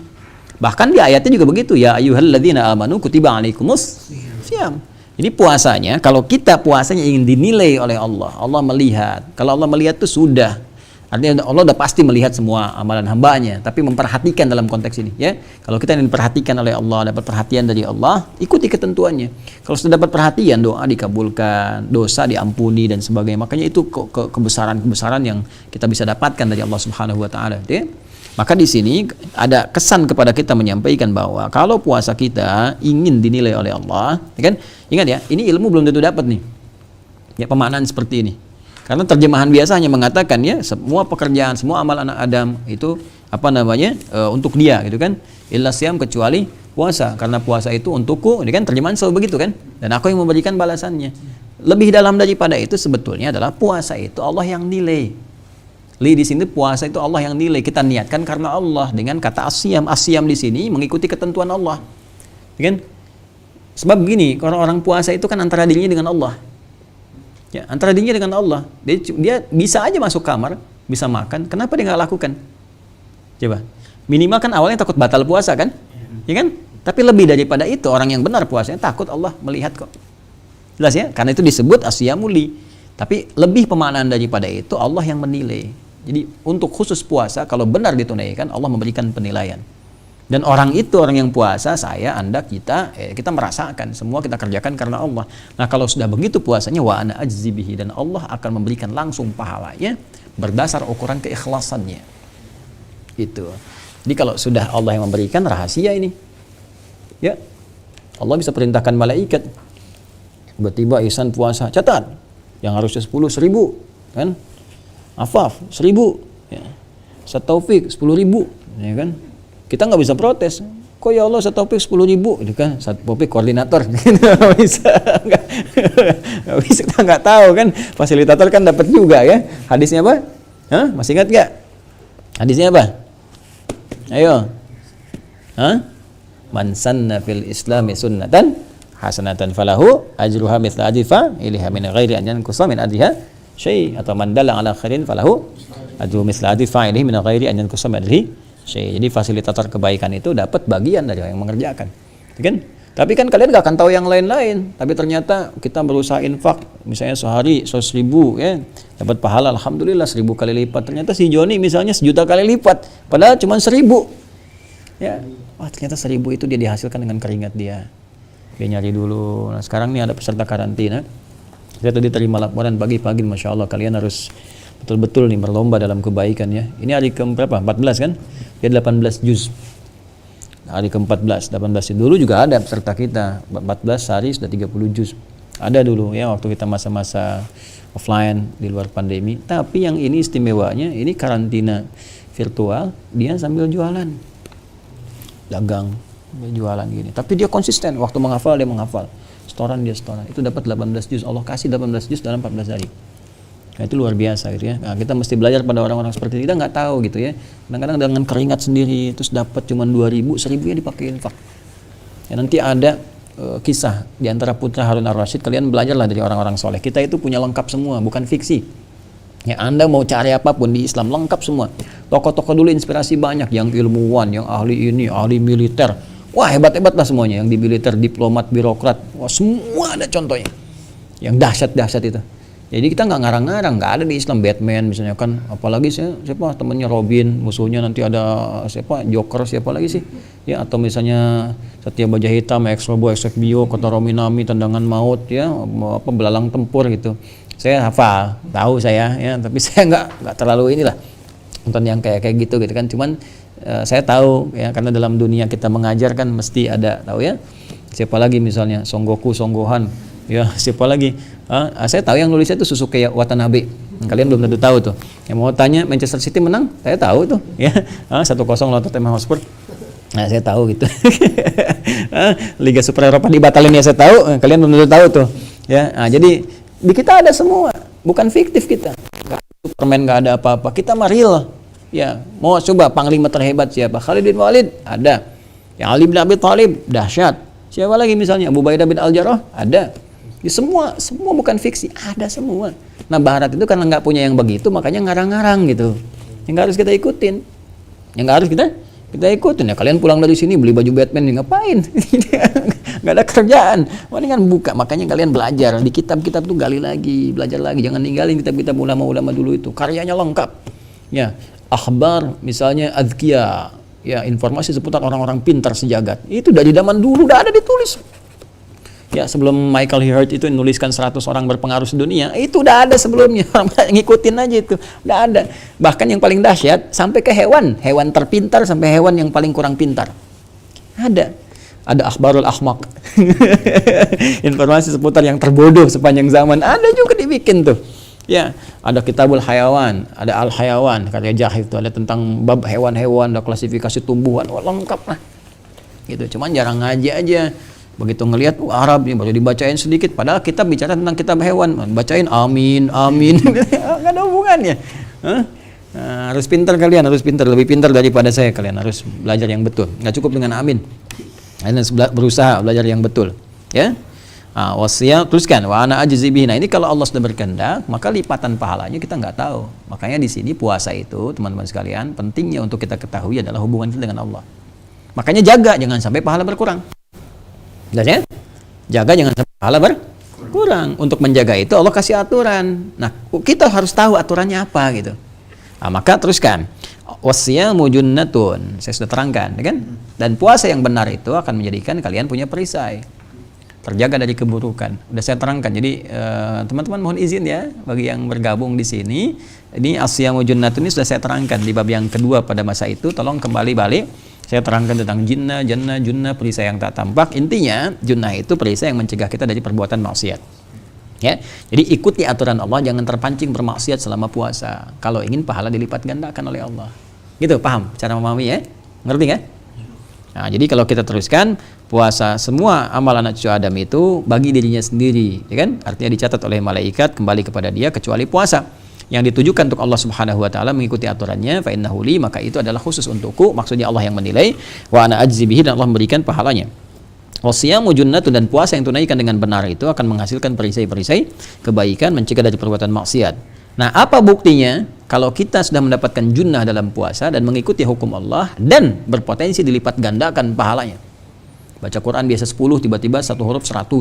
Bahkan di ayatnya juga begitu, ya ayyuhalladzina amanu kutiba alaikumus siyam. Jadi puasanya, kalau kita puasanya ingin dinilai oleh Allah, Allah melihat. Kalau Allah melihat itu sudah. Artinya Allah udah pasti melihat semua amalan hambanya, tapi memperhatikan dalam konteks ini, ya. Kalau kita ingin diperhatikan oleh Allah, dapat perhatian dari Allah, ikuti ketentuannya. Kalau sudah dapat perhatian, doa dikabulkan, dosa diampuni dan sebagainya. Makanya itu kebesaran-kebesaran yang kita bisa dapatkan dari Allah Subhanahu wa taala, ya. Maka di sini ada kesan kepada kita menyampaikan bahwa kalau puasa kita ingin dinilai oleh Allah, ya kan? Ingat ya, ini ilmu belum tentu dapat nih. Ya, pemaknaan seperti ini. Karena terjemahan biasa hanya mengatakan ya semua pekerjaan, semua amal anak Adam itu untuk dia gitu kan. Illa siyam, kecuali puasa, karena puasa itu untukku, ini kan terjemahan selalu begitu kan. Dan aku yang memberikan balasannya. Lebih dalam daripada itu sebetulnya adalah puasa itu Allah yang nilai. Di sini puasa itu Allah yang nilai, kita niatkan karena Allah dengan kata asyam. Asyam di sini mengikuti ketentuan Allah. Kan? Sebab begini, orang puasa itu kan antara dirinya dengan Allah. Ya, antara dirinya dengan Allah. Dia bisa aja masuk kamar, bisa makan, kenapa dia nggak lakukan? Coba. Minimal kan awalnya takut batal puasa kan? Ya kan? Tapi lebih daripada itu, orang yang benar puasanya takut Allah melihat kok. Jelas ya? Karena itu disebut asyamuli. Tapi lebih pemaknaan daripada itu, Allah yang menilai. Jadi untuk khusus puasa, kalau benar ditunaikan, Allah memberikan penilaian. Dan orang itu, orang yang puasa, saya, Anda, kita merasakan, semua kita kerjakan karena Allah. Nah kalau sudah begitu puasanya, wa ana ajzi bihi, dan Allah akan memberikan langsung pahalanya berdasar ukuran keikhlasannya. Itu. Jadi kalau sudah Allah yang memberikan, rahasia ini. Ya, Allah bisa perintahkan malaikat, tiba-tiba ihsan puasa, catat, yang harusnya 10.000, kan? Afaf 1.000, ya. Sataufik 10.000, ya kan? Kita nggak bisa protes. Kok ya Allah Sataufik 10.000, itu kan? Sataufik koordinator, nggak bisa, nggak bisa, kita nggak tahu kan? Fasilitator kan dapat juga ya. Hadisnya apa? Hah? Masih ingat nggak? Hadisnya apa? Ayo, hah? Man sanna fil islami sunnatan hasanatan falahu ajruha mithla ajri fa'iliha min ghairi an yanqusa min ajriha syai', atau man dalla ala khairin falahu ajru mithla ajri fa'ilihi min ghairi an yanqusa min ajrihi syai'. Jadi fasilitator kebaikan itu dapat bagian dari yang mengerjakan, kan? Tapi kan kalian gak akan tahu yang lain-lain. Tapi ternyata kita berusaha infak, misalnya sehari 100.000, ya, dapat pahala alhamdulillah 1.000 kali lipat. Ternyata si Joni misalnya 1.000.000 kali lipat, padahal cuma 1.000. Ya, wah ternyata 1.000 itu dia dihasilkan dengan keringat dia. Dia nyari dulu. Nah sekarang nih ada peserta karantina. Saya tadi terima laporan pagi-pagi, masya Allah kalian harus betul-betul nih berlomba dalam kebaikan ya. Ini hari ke berapa? 14 kan? Dia 18 juz. Hari ke-14, 18 dulu juga ada peserta kita, 14 hari sudah 30 juz. Ada dulu ya waktu kita masa-masa offline di luar pandemi. Tapi yang ini istimewanya, ini karantina virtual, dia sambil jualan, dagang, dia jualan gini. Tapi dia konsisten, waktu menghafal dia menghafal, setoran dia setoran. Itu dapat 18 juz, Allah kasih 18 juz dalam 14 hari. Nah, itu luar biasa gitu ya. Nah, kita mesti belajar pada orang-orang seperti itu. Kita nggak tahu gitu ya. Kadang-kadang dengan keringat sendiri terus dapat cuma 2.000, 1.000 dipakai infak. Ya, nanti ada kisah di antara putra Harun ar-Rasyid. Kalian belajarlah dari orang-orang soleh. Kita itu punya lengkap semua, bukan fiksi. Ya, Anda mau cari apapun di Islam lengkap semua. Tokoh-tokoh dulu inspirasi banyak, yang ilmuwan, yang ahli ini, ahli militer. Wah, hebat-hebat lah semuanya, yang di militer, diplomat, birokrat. Wah, semua ada contohnya. Yang dahsyat-dahsyat itu. Jadi kita nggak ngarang-ngarang, nggak ada di Islam Batman misalnya kan, apalagi siapa temennya Robin, musuhnya nanti ada siapa Joker, siapa lagi sih, ya, atau misalnya Satya Baja Hitam, Ex-Robo, Ex-Bio, Kota Rominami, Tendangan Maut, ya, apa Belalang Tempur gitu. Saya hafal, tahu saya, ya, tapi saya nggak terlalu inilah nonton yang kayak gitu kan, cuman saya tahu ya, karena dalam dunia kita mengajar kan mesti ada, tahu ya, siapa lagi misalnya Songgoku, Songgohan. Ya, siapa lagi? Saya tahu yang nulisnya itu Susuke Watanabe. Kalian belum tentu tahu tuh. Yang mau tanya Manchester City menang, saya tahu tuh. Ya, 1-0 lawan Tottenham Hotspur. Nah, saya tahu gitu. Liga Super Eropa dibatalin ya saya tahu. Kalian belum tentu tahu tuh. Ya, jadi di kita ada semua, bukan fiktif kita. Superman nggak ada apa-apa. Kita mah real. Ya, mau coba panglima terhebat siapa? Khalid bin Walid ada. Yang Ali bin Abi Thalib dahsyat. Siapa lagi misalnya? Abu Ubaidah bin Al-Jarrah ada. Ya, semua bukan fiksi, ada semua. Nah, Barat itu karena nggak punya yang begitu, makanya ngarang-ngarang gitu. Yang harus kita ikutin, yang harus kita ikutin. Ya kalian pulang dari sini beli baju Batman, ngapain? Nggak ada kerjaan. Mendingan buka. Makanya kalian belajar di kitab-kitab tuh, gali lagi, belajar lagi. Jangan ninggalin kitab-kitab ulama-ulama dulu itu. Karyanya lengkap. Ya, akhbar misalnya azkiya, ya informasi seputar orang-orang pintar sejagat. Itu dari zaman dulu udah ada ditulis. Ya, sebelum Michael Hart itu menuliskan 100 orang berpengaruh sedunia, itu udah ada sebelumnya. Ngikutin aja itu, udah ada. Bahkan yang paling dahsyat sampai ke hewan terpintar sampai hewan yang paling kurang pintar. Ada akhbarul ahmaq. Informasi seputar yang terbodoh sepanjang zaman, ada juga dibikin tuh. Ya, ada Kitabul Hayawan, ada Al Hayawan, karya Jahif itu ada tentang bab hewan-hewan, ada klasifikasi tumbuhan, lengkap lah. Gitu, cuman jarang ngaji aja. Begitu ngelihat Arab nih baru dibacain sedikit, padahal kita bicara tentang kitab hewan, bacain amin nggak ada hubungannya. Harus pintar kalian, harus pintar, lebih pintar daripada saya. Kalian harus belajar yang betul, nggak cukup dengan amin. Kalian harus berusaha belajar yang betul, ya. Wasiyah, teruskan wa ana ajzi bihi. Nah, ini kalau Allah sudah berkehendak, maka lipatan pahalanya kita nggak tahu. Makanya di sini puasa itu, teman-teman sekalian, pentingnya untuk kita ketahui adalah hubungan kita dengan Allah. Makanya jaga jangan sampai pahala berkurang. Jelas ya? Jaga jangan sampai pahala Kurang. Untuk menjaga itu Allah kasih aturan. Nah, kita harus tahu aturannya apa gitu. Nah, maka teruskan. Wasyamu junnatun. Saya sudah terangkan, ya kan? Dan puasa yang benar itu akan menjadikan kalian punya perisai. Terjaga dari keburukan. Udah saya terangkan. Jadi teman-teman mohon izin ya bagi yang bergabung di sini. Ini asyamu junnatun ini sudah saya terangkan di bab yang kedua pada masa itu. Tolong kembali balik. Saya terangkan tentang jinnah, jannah, junnah, perisai yang tak tampak. Intinya junnah itu perisai yang mencegah kita dari perbuatan maksiat. Ya. Jadi ikuti aturan Allah, jangan terpancing bermaksiat selama puasa. Kalau ingin pahala dilipat gandakan oleh Allah. Gitu, paham cara memahami ya? Ngerti kan? Nah, jadi kalau kita teruskan puasa, semua amal anak cucu Adam itu bagi dirinya sendiri, ya kan? Artinya dicatat oleh malaikat kembali kepada dia kecuali puasa yang ditujukan untuk Allah Subhanahu wa taala mengikuti aturannya, fa innahu li, maka itu adalah khusus untukku, maksudnya Allah yang menilai, wa ana ajzi bihi, dan Allah memberikan pahalanya. Wasyamu junnatun, dan puasa yang tunaikan dengan benar itu akan menghasilkan perisai-perisai kebaikan, mencegah dari perbuatan maksiat. Nah, apa buktinya? Kalau kita sudah mendapatkan junnah dalam puasa dan mengikuti hukum Allah dan berpotensi dilipat gandakan pahalanya. Baca Quran biasa 10, tiba-tiba satu huruf 100,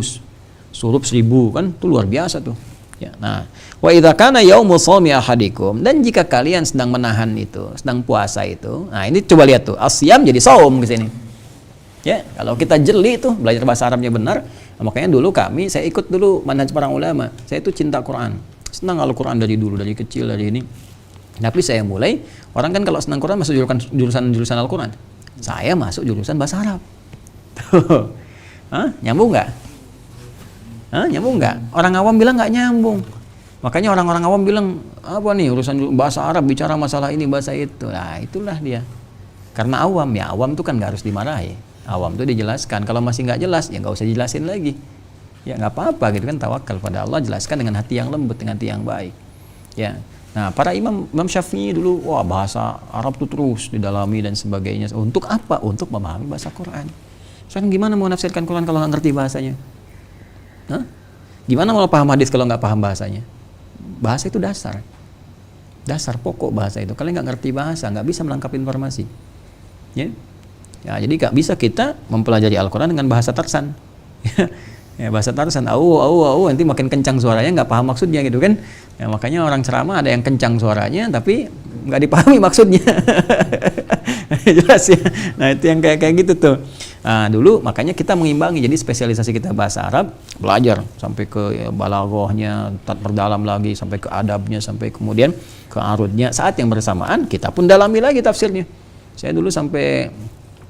huruf 1000, kan itu luar biasa tuh. Ya, nah, wa idza kana yaumu shaumi ahadikum, dan jika kalian sedang menahan itu, sedang puasa itu. Nah, ini coba lihat tuh, asyam jadi saum ke sini. Ya, kalau kita jeli tuh belajar bahasa Arabnya benar, nah, makanya dulu saya ikut dulu manhaj para ulama. Saya itu cinta Quran. Senang Al-Quran dari dulu, dari kecil, dari ini. Tapi saya mulai, orang kan kalau senang Quran masuk jurusan Al-Quran. Saya masuk jurusan bahasa Arab. Hah? Nyambung nggak? Hah? Nyambung nggak? Orang awam bilang nggak nyambung. Makanya orang-orang awam bilang, apa nih urusan bahasa Arab, bicara masalah ini, bahasa itu. Nah, itulah dia. Karena awam, ya awam tuh kan nggak harus dimarahi. Awam tuh dijelaskan. Kalau masih nggak jelas, ya nggak usah dijelasin lagi. Ya nggak apa-apa gitu kan, tawakal pada Allah, jelaskan dengan hati yang lembut, dengan hati yang baik. Ya. Nah, para Imam Syafi'i dulu, wah bahasa Arab tuh terus didalami dan sebagainya. Untuk apa? Untuk memahami bahasa Quran. Sekarang gimana mau nafsirkan Quran kalau nggak ngerti bahasanya? Hah? Gimana mau paham hadis kalau nggak paham bahasanya? Bahasa itu dasar. Dasar pokok bahasa itu. Kalian nggak ngerti bahasa, nggak bisa melengkapi informasi. Ya? Ya, jadi nggak bisa kita mempelajari Al-Quran dengan bahasa Tarsan. Ya, bahasa Tarsan, nanti makin kencang suaranya, nggak paham maksudnya gitu kan. Ya, makanya orang ceramah ada yang kencang suaranya tapi nggak dipahami maksudnya. Jelas ya. Nah, itu yang kayak gitu tuh. Nah, dulu makanya kita mengimbangi, jadi spesialisasi kita bahasa Arab, belajar sampai ke balaghahnya, perdalam lagi sampai ke adabnya, sampai kemudian ke arudnya. Saat yang bersamaan kita pun dalami lagi tafsirnya. Saya dulu sampai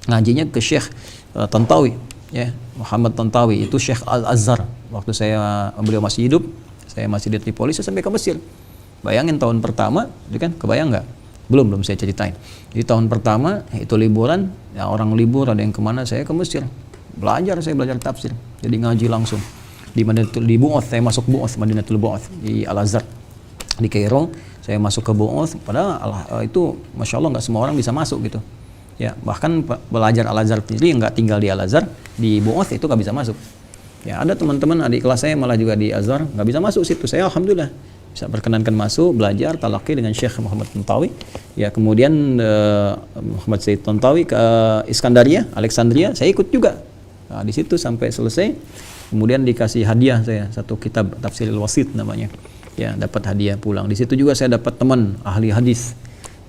ngajinya ke Syekh Tantawi, ya, Muhammad Tantawi, itu Syekh Al-Azhar. Waktu beliau masih hidup, saya masih di Tripoli, saya sampai ke Mesir. Bayangin tahun pertama, itu kan kebayang nggak? Belum saya ceritain. Jadi tahun pertama itu liburan, ya orang libur ada yang kemana, saya ke Mesir. Saya belajar tafsir. Jadi ngaji langsung di Bu'ath, saya masuk Bu'ath, Madinatul Bu'ath di Al-Azhar di Kairo. Saya masuk ke Bu'ath, padahal itu Masya Allah nggak semua orang bisa masuk gitu. Ya, bahkan belajar Al-Azhar sendiri yang nggak tinggal di Al-Azhar, di Bu'ath itu nggak bisa masuk. Ya, ada teman-teman adik kelas saya malah juga di Azhar nggak bisa masuk situ. Saya alhamdulillah bisa perkenankan masuk, belajar talaqi dengan Syekh Muhammad Tantawi. Ya, kemudian Muhammad Said Tantawi ke Alexandria, saya ikut juga. Nah, di situ sampai selesai. Kemudian dikasih hadiah saya satu kitab Tafsiril Wasit namanya. Ya, dapat hadiah pulang. Di situ juga saya dapat teman ahli hadis.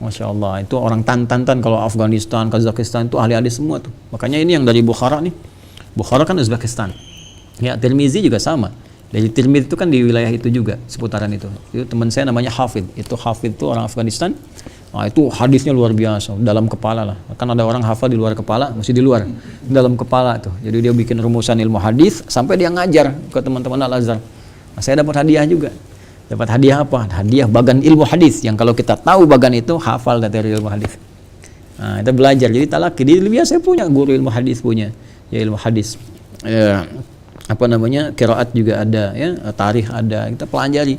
Masya Allah, itu orang tantan kalau Afghanistan, Kazakhstan itu ahli hadis semua tuh. Makanya ini yang dari Bukhara nih. Bukhara kan Uzbekistan. Ya, Tirmizi juga sama. Dari Tirmizi itu kan di wilayah itu juga, seputaran itu. Itu teman saya namanya Hafid. Itu Hafid itu orang Afghanistan. Nah, itu hadisnya luar biasa, dalam kepala lah. Kan ada orang hafal di luar kepala, mesti di luar. Dalam kepala tuh. Jadi dia bikin rumusan ilmu hadis sampai dia ngajar ke teman-teman Al-Azhar. Nah, saya dapat hadiah juga. Dapat hadiah apa? Hadiah bagan ilmu hadis, yang kalau kita tahu bagan itu hafal dari ilmu hadis. Nah, kita belajar. Jadi talaqi di Libya saya punya guru ilmu hadis punya. Ya, ilmu hadis. Qiraat juga ada, ya, tarikh ada, kita pelajari.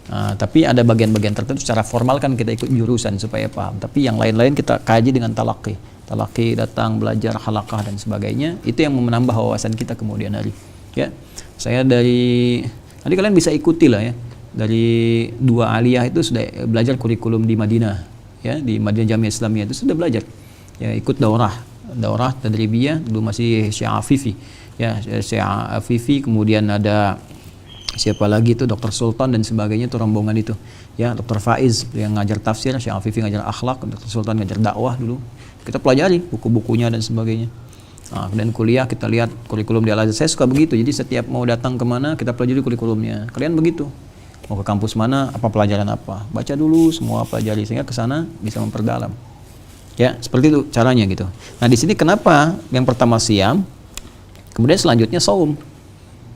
Tapi ada bagian-bagian tertentu secara formal kan kita ikut jurusan supaya paham. Tapi yang lain-lain kita kaji dengan talaqi. Talaqi, datang, belajar, halaqah dan sebagainya. Itu yang menambah wawasan kita kemudian hari. Ya, saya nanti kalian bisa ikuti lah ya. Dari 2 aliyah itu sudah belajar kurikulum di Madinah, ya, di Madinah Jamiah Islamiyah itu sudah belajar. Ya, ikut daurah tadribiyah, dulu masih Syekh Afifi. Ya, Syekh Afifi, kemudian ada siapa lagi itu Dr. Sultan dan sebagainya, itu rombongan itu ya, Dr. Faiz yang ngajar tafsir, Syekh Afifi ngajar akhlak, Dr. Sultan ngajar dakwah dulu, kita pelajari buku-bukunya dan sebagainya. Nah, dan kuliah kita lihat kurikulum di Al-Azhar. Saya suka begitu, jadi setiap mau datang kemana kita pelajari kurikulumnya. Kalian begitu, mau ke kampus mana, apa pelajaran apa, baca dulu semua, pelajari, sehingga ke sana bisa memperdalam. Ya, seperti itu caranya gitu. Nah, di sini kenapa yang pertama siam, kemudian selanjutnya saum.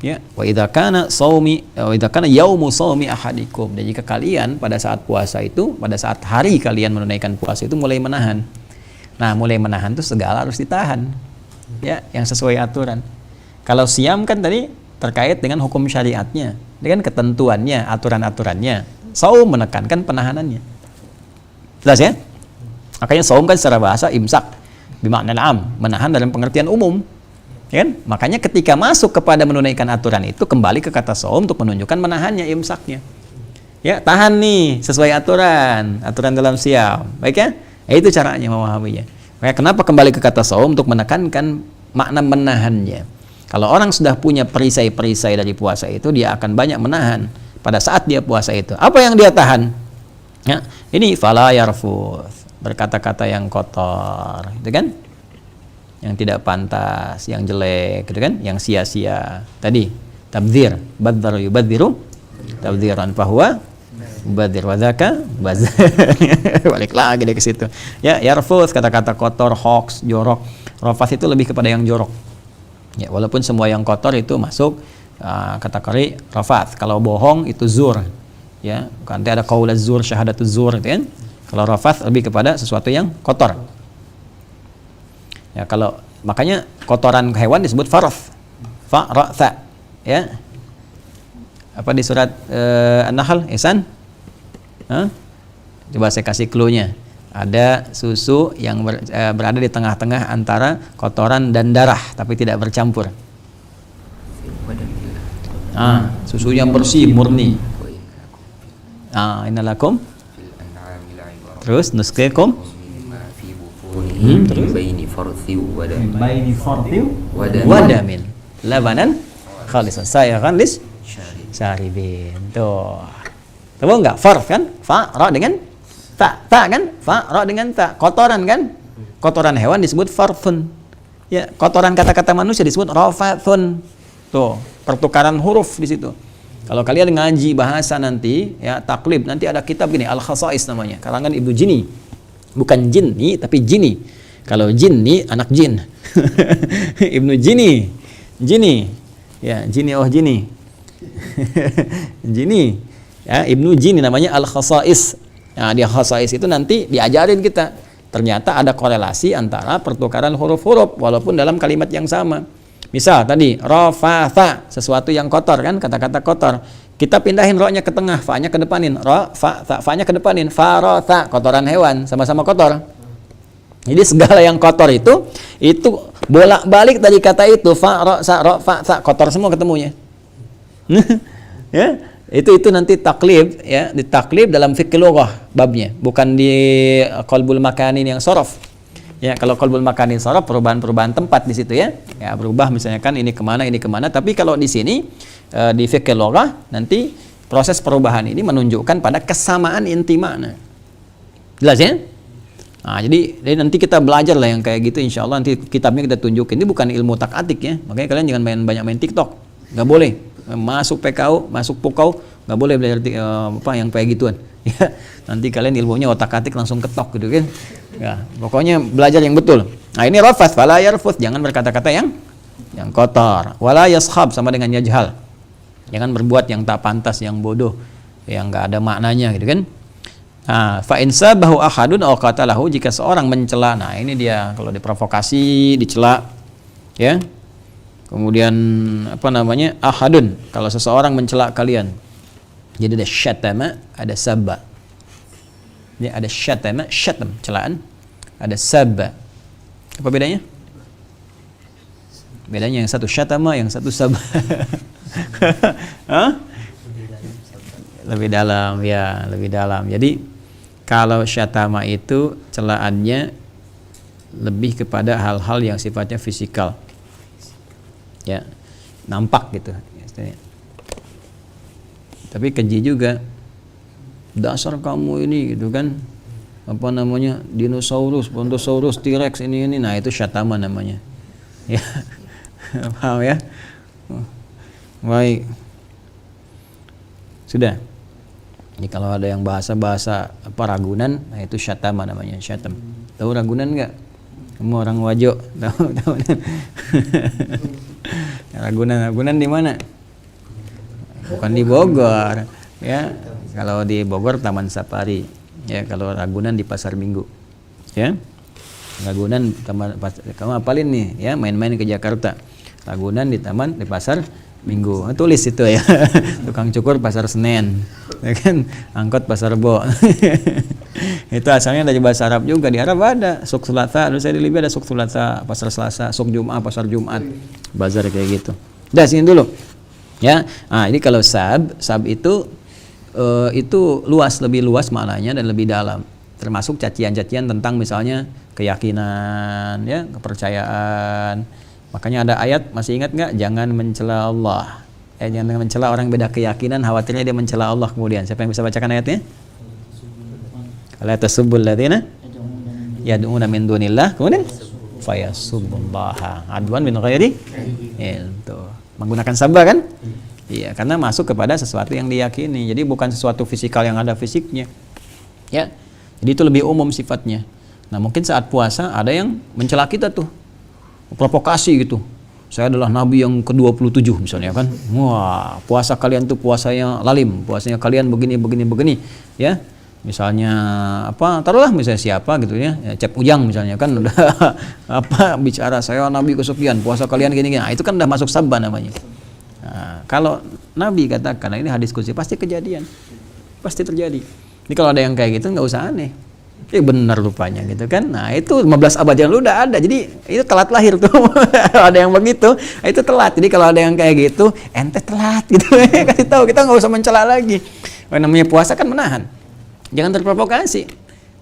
Ya, wa idza kana yaumu shaumi ahadikum. Dan jika kalian pada saat puasa itu, pada saat hari kalian menunaikan puasa itu mulai menahan. Nah, mulai menahan itu segala harus ditahan. Ya, yang sesuai aturan. Kalau siam kan tadi terkait dengan hukum syariatnya, dengan ketentuannya, aturan-aturannya. Saum menekankan penahanannya. Jelas ya? Makanya saum kan secara bahasa imsak bimakna am, menahan dalam pengertian umum. Ya kan? Makanya ketika masuk kepada menunaikan aturan itu kembali ke kata saum untuk menunjukkan menahannya, imsaknya. Ya, tahan nih sesuai aturan dalam siam. Baik ya? Itu caranya memahaminya. Makanya kenapa kembali ke kata saum untuk menekankan makna menahannya. Kalau orang sudah punya perisai-perisai dari puasa itu, dia akan banyak menahan pada saat dia puasa itu. Apa yang dia tahan? Ya, ini fala yarfuth, berkata-kata yang kotor, gitu kan? Yang tidak pantas, yang jelek, gitu kan? Yang sia-sia. Tadi tabdzir, badzar yubadziru tabdziran fahuwa mubadir wa dzaka bazar. Balik lagi deh ke situ. Ya, yarfuth, kata-kata kotor, hoax, jorok. Rafath itu lebih kepada yang jorok. Ya, walaupun semua yang kotor itu masuk kategori rafath. Kalau bohong itu zur. Ya, nanti ada qaulaz zur, syahadatuz zur, gitu kan? Kalau rafath lebih kepada sesuatu yang kotor. Ya, kalau makanya kotoran hewan disebut farath. Faratha. Ya. Apa di surat An-Nahl, Ihsan? Coba saya kasih clue-nya. Ada susu yang berada di tengah-tengah antara kotoran dan darah tapi tidak bercampur. Susu yang bersih, murni. Innalakum. Terus nusqikum baini farthi wadamin labanan khalisan sayaghan lis syaribin. Tuh enggak? Farth kan? Fa ra dengan ta kan? Fa ra dengan ta. Kotoran kan? Kotoran hewan disebut farthun. Ya, kotoran kata-kata manusia disebut rafathun. Tuh, pertukaran huruf di situ. Kalau kalian ngaji bahasa nanti, ya taklib, nanti ada kitab gini, Al-Khasais namanya, karangan Ibnu Jini. Bukan jinni, tapi jini. Kalau jinni, anak jin. Ibnu Jini. Jini. Ya, jini, oh jini. Jini. Ya, Ibnu Jini namanya Al-Khasais. Nah, di Khasais itu nanti diajarin kita. Ternyata ada korelasi antara pertukaran huruf-huruf, walaupun dalam kalimat yang sama. Misal tadi rafatha, sesuatu yang kotor kan, kata-kata kotor. Kita pindahin ro-nya ke tengah, fa-nya ke depanin. Ra, fa, tha, fa-nya ke depanin. Faratha, kotoran hewan, sama-sama kotor. Jadi segala yang kotor itu bolak-balik dari kata itu, fa, ra, sa, ra, fa, tha, kotor semua ketemunya. Ya, itu nanti taklib, ya, ditaklib dalam fikih lughah babnya, bukan di qalbul makanin yang sorof. Ya, kalau qalbul makanin sorof, perubahan-perubahan tempat di situ ya. Ya, berubah misalnya kan ini kemana. Tapi kalau di sini di fikih lughah nanti proses perubahan ini menunjukkan pada kesamaan inti makna. Jelas ya? Nah, jadi nanti kita belajar lah yang kayak gitu, insya Allah nanti kitabnya kita tunjukin. Ini bukan ilmu tak-atik ya. Makanya kalian jangan banyak main TikTok. Nggak boleh. Masuk PKU, masuk PUKAU, nggak boleh belajar yang kayak gituan. Ya, nanti kalian ilmunya otak-atik langsung ketok gitu kan. Ya, pokoknya belajar yang betul. Nah, ini rafath, fala yarfuth, jangan berkata-kata yang kotor. Wala yashab, sama dengan yajhal. Jangan berbuat yang tak pantas, yang bodoh, yang enggak ada maknanya gitu kan. Nah, fa in sabahu ahadun aw qatalahu, jika seorang mencela. Nah, ini dia kalau diprovokasi, dicela. Ya. Kemudian ahadun, kalau seseorang mencela kalian. Jadi ada syatama, ada sabba. Ini ada syatama, syatam, celaan. Ada sabba. Apa bedanya? Bedanya yang satu syatama, yang satu sabba. Lebih dalam ya, lebih dalam. Jadi kalau syatama itu celaannya lebih kepada hal-hal yang sifatnya fisikal. Ya, nampak gitu. Tapi keji juga. Dasar kamu ini gitu kan. Apa namanya? Dinosaurus, Brontosaurus, T-Rex ini. Nah, itu syatama namanya. Ya. Paham ya? Baik. Sudah. Jadi kalau ada yang bahasa apa Ragunan, nah itu syatama namanya, syatam. Tahu Ragunan enggak? Kamu orang Wajo, tahu. Ragunan di mana? Bukan di Bogor, ya. Kalau di Bogor Taman Safari, ya. Kalau Ragunan di Pasar Minggu, ya. Ragunan kamu hafalin nih, ya, main-main ke Jakarta. Ragunan di Pasar Minggu, tulis itu ya. Tukang cukur Pasar Senen, ya kan? Angkot Pasar Bo. Itu asalnya dari bahasa Arab juga. Di Arab ada Suk Sulasa, dulu saya di Libya ada Suk Sulasa, Pasar Selasa, Suk Jumat, Pasar Jumat, bazar kayak gitu. Udah sini dulu, ya. Nah, ini kalau sab itu luas, lebih luas maknanya dan lebih dalam. Termasuk cacian-cacian tentang misalnya keyakinan, ya, kepercayaan. Makanya ada ayat, masih ingat nggak? Jangan mencela Allah. Jangan mencela orang beda keyakinan, khawatirnya dia mencela Allah kemudian. Siapa yang bisa bacakan ayatnya? La tasubbul ladzina yad'una min dunillah, kemudian fayasubbullaha adwan min ghairi itu. Menggunakan sabba kan? Iya, karena masuk kepada sesuatu yang diyakini. Jadi bukan sesuatu fisikal yang ada fisiknya. Ya. Jadi itu lebih umum sifatnya. Nah, mungkin saat puasa ada yang mencela kita tuh. Provokasi gitu. Saya adalah nabi yang ke-27 misalnya kan. Wah, puasa kalian tuh puasanya lalim, puasanya kalian begini, ya. Misalnya apa? Taruhlah misalnya siapa gitu ya. Cep Ujang misalnya kan udah apa bicara saya nabi kesekian, puasa kalian gini. Nah, itu kan udah masuk sabba namanya. Nah, kalau nabi katakan, nah ini hadis qudsi pasti kejadian. Pasti terjadi. Jadi kalau ada yang kayak gitu nggak usah aneh. Benar rupanya gitu kan. Nah, itu 15 abad yang lalu udah ada. Jadi itu telat lahir tuh. Ada yang begitu, itu telat. Jadi kalau ada yang kayak gitu, ente telat gitu. Kasih tahu, kita nggak usah mencela lagi. Namanya puasa kan menahan. Jangan terprovokasi.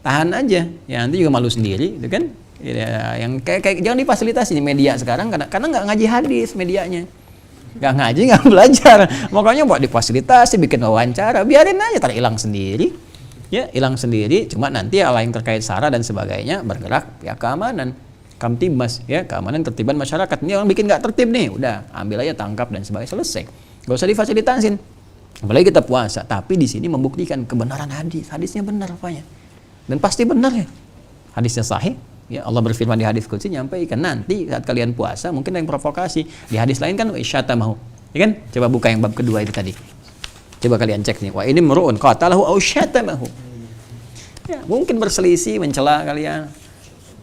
Tahan aja. Ya nanti juga malu sendiri gitu kan. Ya, yang kayak jangan difasilitasi di media sekarang karena nggak ngaji hadis medianya. Nggak ngaji, nggak belajar. Makanya buat difasilitasi, bikin wawancara, biarin aja hilang sendiri. Ya, hilang sendiri, cuma nanti hal yang terkait SARA dan sebagainya bergerak pihak keamanan, Kamtibmas, ya, keamanan tertiban masyarakat. Ini orang bikin nggak tertib nih, udah ambil aja, tangkap dan sebagainya, selesai. Gak usah difasilitasin. Apalagi kita puasa, tapi di sini membuktikan kebenaran hadis. Hadisnya benar apanya? Dan pasti benar ya. Hadisnya sahih. Ya, Allah berfirman di hadis qudsi, nyampaikan nanti saat kalian puasa mungkin ada yang provokasi. Di hadis lain kan isyatamahu. Ya kan? Coba buka yang bab kedua itu tadi. Coba kalian cek nih. Wah, ini meru'un qatalahu aw syatamahu. Ya, mungkin berselisih, mencela kalian.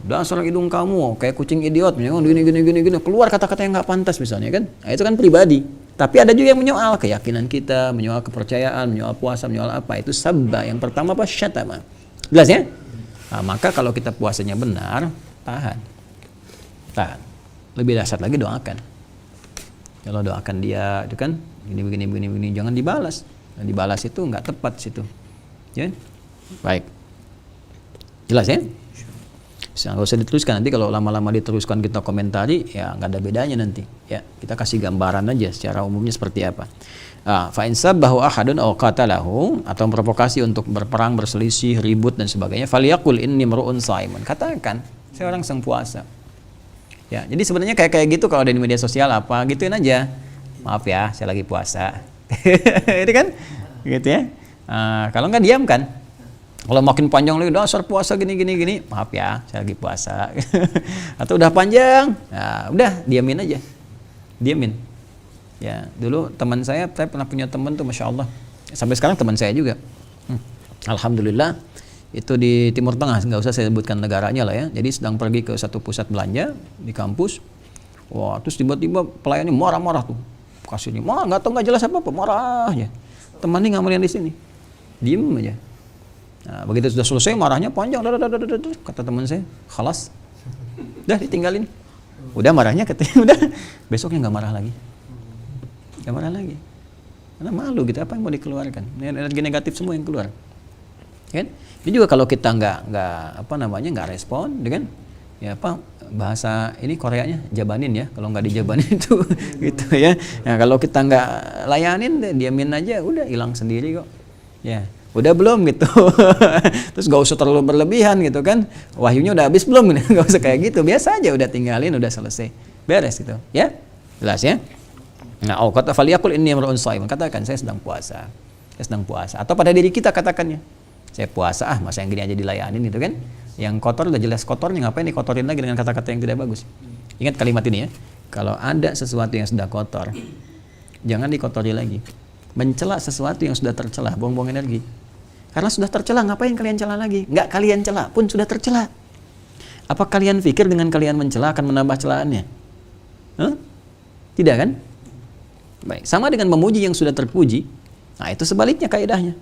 Dasar hidung kamu kayak kucing idiot, gini. Keluar kata-kata yang nggak pantas misalnya kan. Nah, itu kan pribadi. Tapi ada juga yang menyoal keyakinan kita, menyoal kepercayaan, menyoal puasa, menyoal apa. Itu sabba. Yang pertama apa? Syatama. Jelas ya? Nah, maka kalau kita puasanya benar, tahan. Lebih dahsyat lagi doakan. Kalau doakan dia itu kan begini, jangan dibalas. Nah, dibalas itu nggak tepat situ. Ya? Baik. Jelas ya? Nggak usah diteruskan, nanti kalau lama-lama diteruskan kita komentari, ya nggak ada bedanya nanti. Ya, kita kasih gambaran aja secara umumnya seperti apa. Fa in sabbahu ahadun aw qatalahu, atau provokasi untuk berperang, berselisih, ribut dan sebagainya, falyaqul inni mar'un shaimun. Katakan, saya orang sedang puasa. Ya, jadi sebenarnya kayak gitu kalau ada di media sosial apa gituin aja. Maaf ya, saya lagi puasa. Itu kan? Gitu ya. Kalau nggak diam kan? Kalau makin panjang lagi, dasar puasa gini. Maaf ya, saya lagi puasa. Atau udah panjang, nah, udah diamin aja. Diamin. Ya, dulu teman saya pernah punya teman tuh, masya Allah. Sampai sekarang teman saya juga. Alhamdulillah. Itu di Timur Tengah, nggak usah saya sebutkan negaranya lah ya. Jadi sedang pergi ke satu pusat belanja di kampus. Wah, terus tiba-tiba pelayannya marah-marah tuh. Kasihnya, nggak tahu, nggak jelas apa-apa, marah ya. Temannya ngamalin di sini, diem aja. Nah, begitu sudah selesai marahnya panjang, kata teman saya, khalas, udah ditinggalin. Udah marahnya udah besoknya nggak marah lagi, karena malu gitu, apa yang mau dikeluarkan, energi negatif semua yang keluar, kan? Ini juga kalau kita nggak respon, dengan ya bahasa ini Koreanya jabanin ya, kalau nggak dijabanin itu gitu ya. Nah, kalau kita nggak layanin, diamin aja, udah hilang sendiri kok. Ya, udah belum gitu. Terus nggak usah terlalu berlebihan gitu kan. Wahyunya udah habis belum? Nggak usah kayak gitu. Biasa aja, udah tinggalin, udah selesai, beres gitu. Ya, jelas ya. Nah, kata faliyakul inni imra'un shaimun, katakan saya sedang puasa. Saya sedang puasa. Atau pada diri kita katakannya, saya puasa, masa yang gini aja dilayanin gitu kan. Yang kotor udah jelas kotornya, ngapain dikotorin lagi dengan kata-kata yang tidak bagus. Ingat kalimat ini ya, kalau ada sesuatu yang sudah kotor, jangan dikotori lagi. Mencela sesuatu yang sudah tercela, buang-buang energi. Karena sudah tercela, ngapain kalian cela lagi? Nggak kalian cela pun sudah tercela. Apa kalian pikir dengan kalian mencela akan menambah celaannya? Tidak kan? Baik, sama dengan memuji yang sudah terpuji. Nah, itu sebaliknya kaidahnya.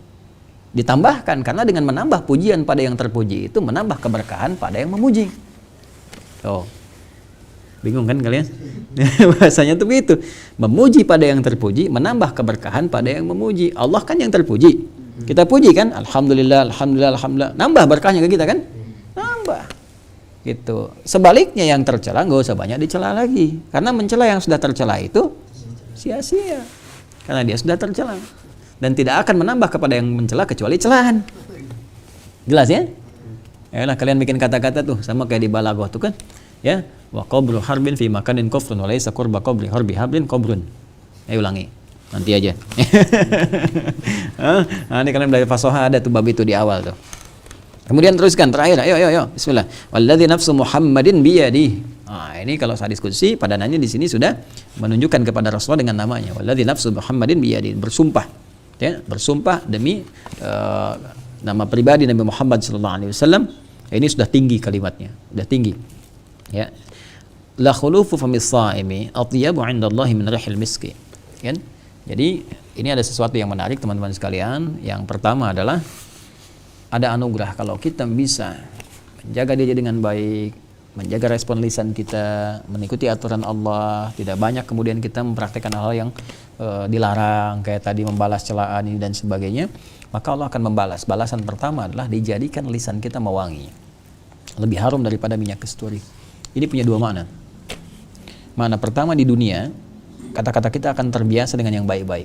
Ditambahkan, karena dengan menambah pujian pada yang terpuji itu menambah keberkahan pada yang memuji. Oh, bingung kan kalian? Bahasanya tuh begitu. Memuji pada yang terpuji menambah keberkahan pada yang memuji. Allah kan yang terpuji. Kita puji kan? Alhamdulillah, alhamdulillah, alhamdulillah. Nambah berkahnya ke kita kan? Nambah. Gitu. Sebaliknya yang tercela nggak usah banyak dicela lagi. Karena mencela yang sudah tercela itu sia-sia. Karena dia sudah tercela. Dan tidak akan menambah kepada yang mencela kecuali celahan. Jelas ya? Yalah, kalian bikin kata-kata tuh sama kayak di balaghah tuh kan, ya, wa qabru harbin fi makanin kufrun wa laysa qurba qabri harbi hablin qabrun. Ayo ulangi nanti aja. Nah, ini kalian belajar fasoha, ada tuh bab itu di awal tuh. Kemudian teruskan terakhir, ayo bismillah. Walladzi nafsu Muhammadin biyadihi. Nah, ini kalau saya diskusi padanannya di sini sudah menunjukkan kepada Rasulullah dengan namanya. Walladzi nafsu Muhammadin biyadihi, bersumpah. Ya, bersumpah demi nama pribadi Nabi Muhammad SAW. Ini sudah tinggi kalimatnya, sudah tinggi. Ya, la khulufu famis saimi atyabu 'indallahi min rihil miski. Kan? Jadi ini ada sesuatu yang menarik teman-teman sekalian. Yang pertama adalah ada anugerah kalau kita bisa menjaga diri dengan baik, menjaga respon lisan kita, mengikuti aturan Allah, tidak banyak kemudian kita mempraktikkan hal-hal yang dilarang, kayak tadi membalas celaan ini dan sebagainya, maka Allah akan membalas. Balasan pertama adalah dijadikan lisan kita mewangi, lebih harum daripada minyak kasturi. Ini punya dua makna. Makna pertama, di dunia kata-kata kita akan terbiasa dengan yang baik-baik.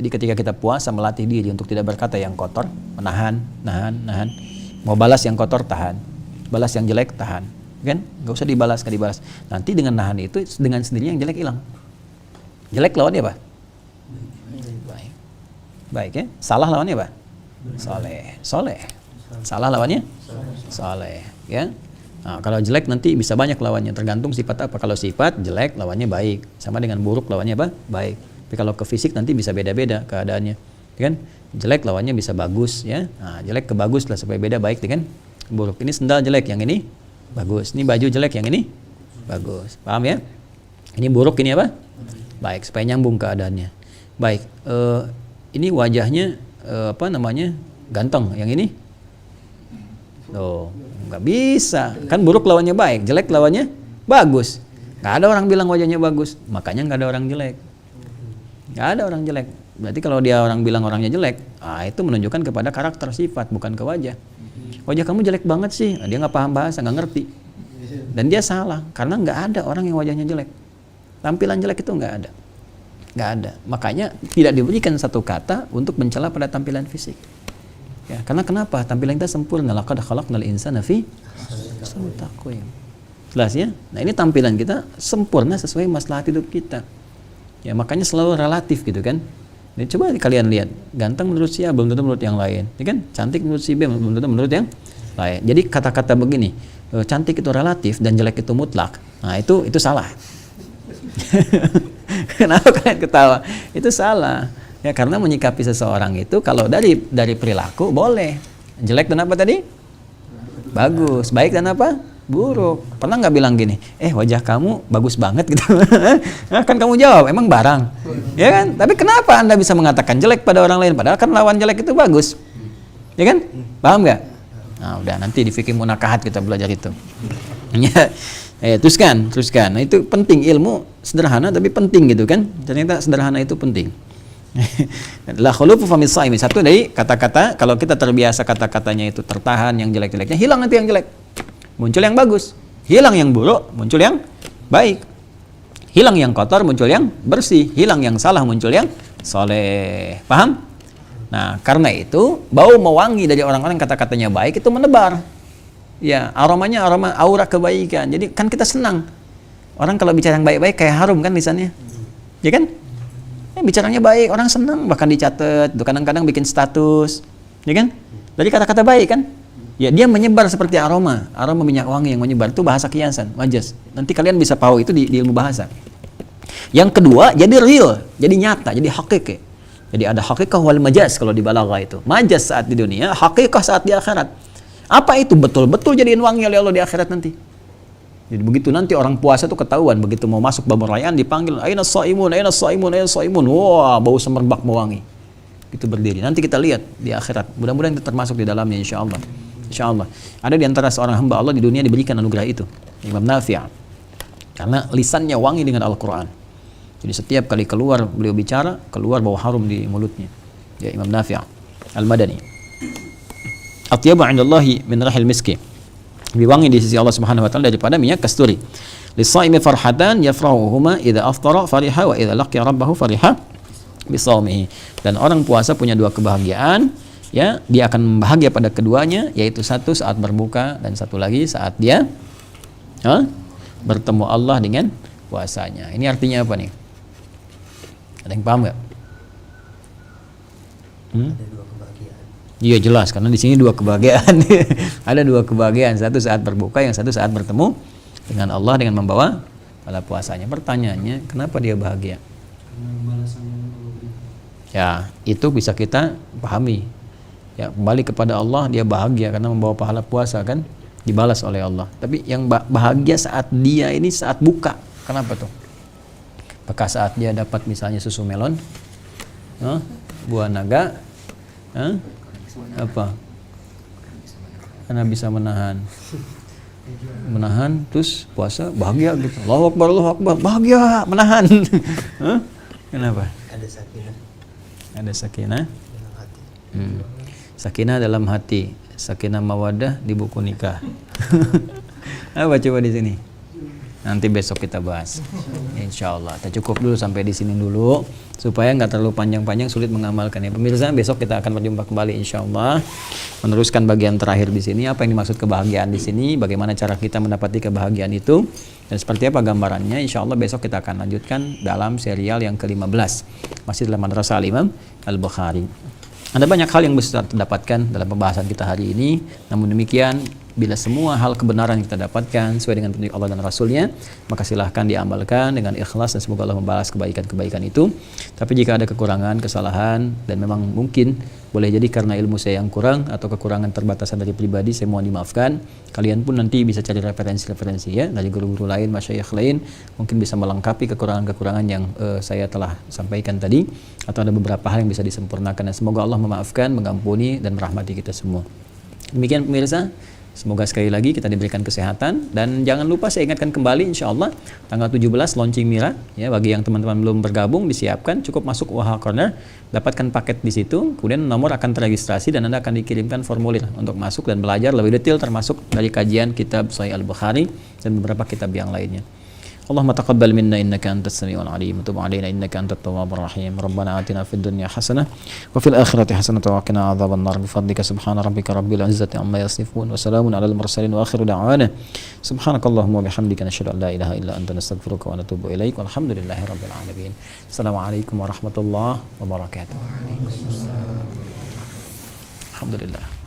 Jadi ketika kita puasa, melatih diri untuk tidak berkata yang kotor, menahan. Mau balas yang kotor, tahan. Balas yang jelek, tahan. Kan? Gak usah dibalas. Nanti dengan nahan itu, dengan sendirinya yang jelek hilang. Jelek lawannya apa? Baik ya. Salah lawannya apa? Soleh. Salah lawannya? Soleh. Ya. Nah, kalau jelek nanti bisa banyak lawannya, tergantung sifat apa. Kalau sifat jelek lawannya baik, sama dengan buruk lawannya apa? Baik. Tapi kalau ke fisik nanti bisa beda-beda keadaannya. Kan? Jelek lawannya bisa bagus ya. Nah, jelek ke bagus lah supaya beda baik dengan buruk. Ini sendal jelek, yang ini bagus. Ini baju jelek, yang ini bagus. Paham ya? Ini buruk, ini apa? Baik, supaya nyambung keadaannya. Baik, ini wajahnya ganteng, yang ini nggak bisa. Kan buruk lawannya baik, jelek lawannya bagus. Nggak ada orang bilang wajahnya bagus, makanya nggak ada orang jelek. Nggak ada orang jelek. Berarti kalau dia orang bilang orangnya jelek, itu menunjukkan kepada karakter sifat, bukan ke wajah. Wajah kamu jelek banget sih, dia nggak paham bahasa, nggak ngerti. Dan dia salah, karena nggak ada orang yang wajahnya jelek. Tampilan jelek itu nggak ada. Makanya tidak diberikan satu kata untuk mencela pada tampilan fisik. Ya, karena kenapa? Tampilan kita sempurna. Laqad khalaqnal insana fi ahsani taqwim. Jelas ya? Nah, ini tampilan kita sempurna sesuai maslahat hidup kita. Ya, makanya selalu relatif gitu kan. Ini coba kalian lihat, ganteng menurut si A belum tentu menurut yang lain, ya kan? Cantik menurut si B belum tentu menurut yang lain. Jadi kata-kata begini, cantik itu relatif dan jelek itu mutlak. Nah, itu salah. Kenapa kalian ketawa? Itu salah. Ya, karena menyikapi seseorang itu kalau dari perilaku boleh. Jelek dan apa tadi? Bagus. Baik dan apa? Buruk. Pernah nggak bilang gini, wajah kamu bagus banget gitu? Kan kamu jawab, emang barang. Ya kan? Tapi kenapa Anda bisa mengatakan jelek pada orang lain? Padahal kan lawan jelek itu bagus. Ya kan? Paham nggak? Nah, udah nanti di fikih munakahat kita belajar itu. Teruskan. Nah, itu penting, ilmu sederhana tapi penting gitu kan. Ternyata sederhana itu penting. La khulufu famis saimi. Satu dari kata-kata, kalau kita terbiasa kata-katanya itu tertahan, yang jelek-jeleknya hilang, nanti yang jelek. Muncul yang bagus. Hilang yang buruk, muncul yang baik. Hilang yang kotor, muncul yang bersih. Hilang yang salah, muncul yang soleh. Paham? Nah, karena itu bau mewangi dari orang-orang kata-katanya baik itu menebar. Ya, aromanya aroma aura kebaikan. Jadi kan kita senang. Orang kalau bicara yang baik-baik kayak harum kan lisannya. Ya kan? Bicaranya baik, orang senang, bahkan dicatat, kadang-kadang bikin status. Ya kan? Dari kata-kata baik kan? Ya, dia menyebar seperti aroma minyak wangi yang menyebar. Itu bahasa kiasan, majas. Nanti kalian bisa tahu itu di ilmu bahasa. Yang kedua, jadi real, jadi nyata, jadi hakiki. Jadi ada hakikah wal majaz kalau di balaghah itu. Majaz saat di dunia, hakikah saat di akhirat. Apa itu? Betul-betul jadiin wangi oleh Allah di akhirat nanti. Jadi begitu nanti orang puasa itu ketahuan, begitu mau masuk bab rayaan dipanggil, "Aina shaimun, aina shaimun, aina shaimun." Wah, bau semerbak mewangi. Itu berdiri. Nanti kita lihat di akhirat. Mudah-mudahan kita termasuk di dalamnya insyaallah. Insyaallah. Ada di antara seorang hamba Allah di dunia diberikan anugerah itu, Imam Nafi'. Karena lisannya wangi dengan Al-Qur'an. Jadi setiap kali keluar beliau bicara, keluar bau harum di mulutnya. Ya, Imam Nafi' Al-Madani. Atyabu 'indallahi min rahil miski. Lebih wangi di sisi Allah Subhanahu wa taala daripada minyak kasturi. Lis-shaimi farhatan yafrahuhuma idza aftara fariha wa idza laqiya rabbahu fariha bisaumihi. Dan orang puasa punya dua kebahagiaan, ya, dia akan bahagia pada keduanya, yaitu satu saat berbuka dan satu lagi saat dia bertemu Allah dengan puasanya. Ini artinya apa nih? Ada yang paham nggak? Ada dua kebahagiaan. Iya jelas, karena di sini dua kebahagiaan. Ada dua kebahagiaan, satu saat berbuka, yang satu saat bertemu dengan Allah dengan membawa pahala puasanya. Pertanyaannya, kenapa dia bahagia? Ya, itu bisa kita pahami. Ya, kembali kepada Allah, dia bahagia karena membawa pahala puasa kan, dibalas oleh Allah. Tapi yang bahagia saat dia ini saat buka. Kenapa tuh? Apakah saat dia dapat misalnya susu melon, buah naga, apa? Karena bisa menahan, terus puasa bahagia gitu. Allahu Akbar, Allahu Akbar, bahagia menahan. Kenapa? Ada sakinah Ada sakinah. dalam hati. Sakinah dalam hati, sakinah mawadah di buku nikah. Apa coba di sini? Nanti besok kita bahas. Insyaallah. Kita cukup dulu sampai di sini dulu supaya nggak terlalu panjang-panjang sulit mengamalkan ya. Pemirsa, besok kita akan berjumpa kembali insyaallah. Meneruskan bagian terakhir di sini, apa yang dimaksud kebahagiaan di sini, bagaimana cara kita mendapati kebahagiaan itu dan seperti apa gambarannya. Insyaallah besok kita akan lanjutkan dalam serial yang ke-15. Masih dalam Madrasah Al-Imam Al-Bukhari. Ada banyak hal yang bisa kita dapatkan dalam pembahasan kita hari ini. Namun demikian, bila semua hal kebenaran yang kita dapatkan sesuai dengan petunjuk Allah dan Rasulnya, maka silahkan diamalkan dengan ikhlas dan semoga Allah membalas kebaikan-kebaikan itu. Tapi jika ada kekurangan, kesalahan, dan memang mungkin boleh jadi karena ilmu saya yang kurang atau kekurangan terbatasan dari pribadi, saya mohon dimaafkan. Kalian pun nanti bisa cari referensi-referensi ya dari guru-guru lain, masyayikh lain, mungkin bisa melengkapi kekurangan-kekurangan yang saya telah sampaikan tadi, atau ada beberapa hal yang bisa disempurnakan, dan semoga Allah memaafkan, mengampuni, dan merahmati kita semua. Demikian pemirsa, semoga sekali lagi kita diberikan kesehatan, dan jangan lupa saya ingatkan kembali insyaallah tanggal 17 launching Mira ya, bagi yang teman-teman belum bergabung disiapkan, cukup masuk Waha Corner, dapatkan paket di situ, kemudian nomor akan terregistrasi dan Anda akan dikirimkan formulir untuk masuk dan belajar lebih detail termasuk dari kajian kitab Sahih Al-Bukhari dan beberapa kitab yang lainnya. Allahumma taqabbal minna innaka antas samiul alim wa tub alaina innaka antat tawwabur rahim. Rabbana atina fid dunya hasanah wa fil akhirati hasanah wa qina adzabannar bi fadlika subhana rabbika rabbil izzati amma yasifun wa salamun alal mursalin wa akhiru da'wana subhanakallahumma wa bihamdika nashhadu an la ilaha illa anta nastaghfiruka wa natubu ilaik walhamdulillahi rabbil alamin. Assalamualaikum warahmatullahi wabarakatuh. Alhamdulillah.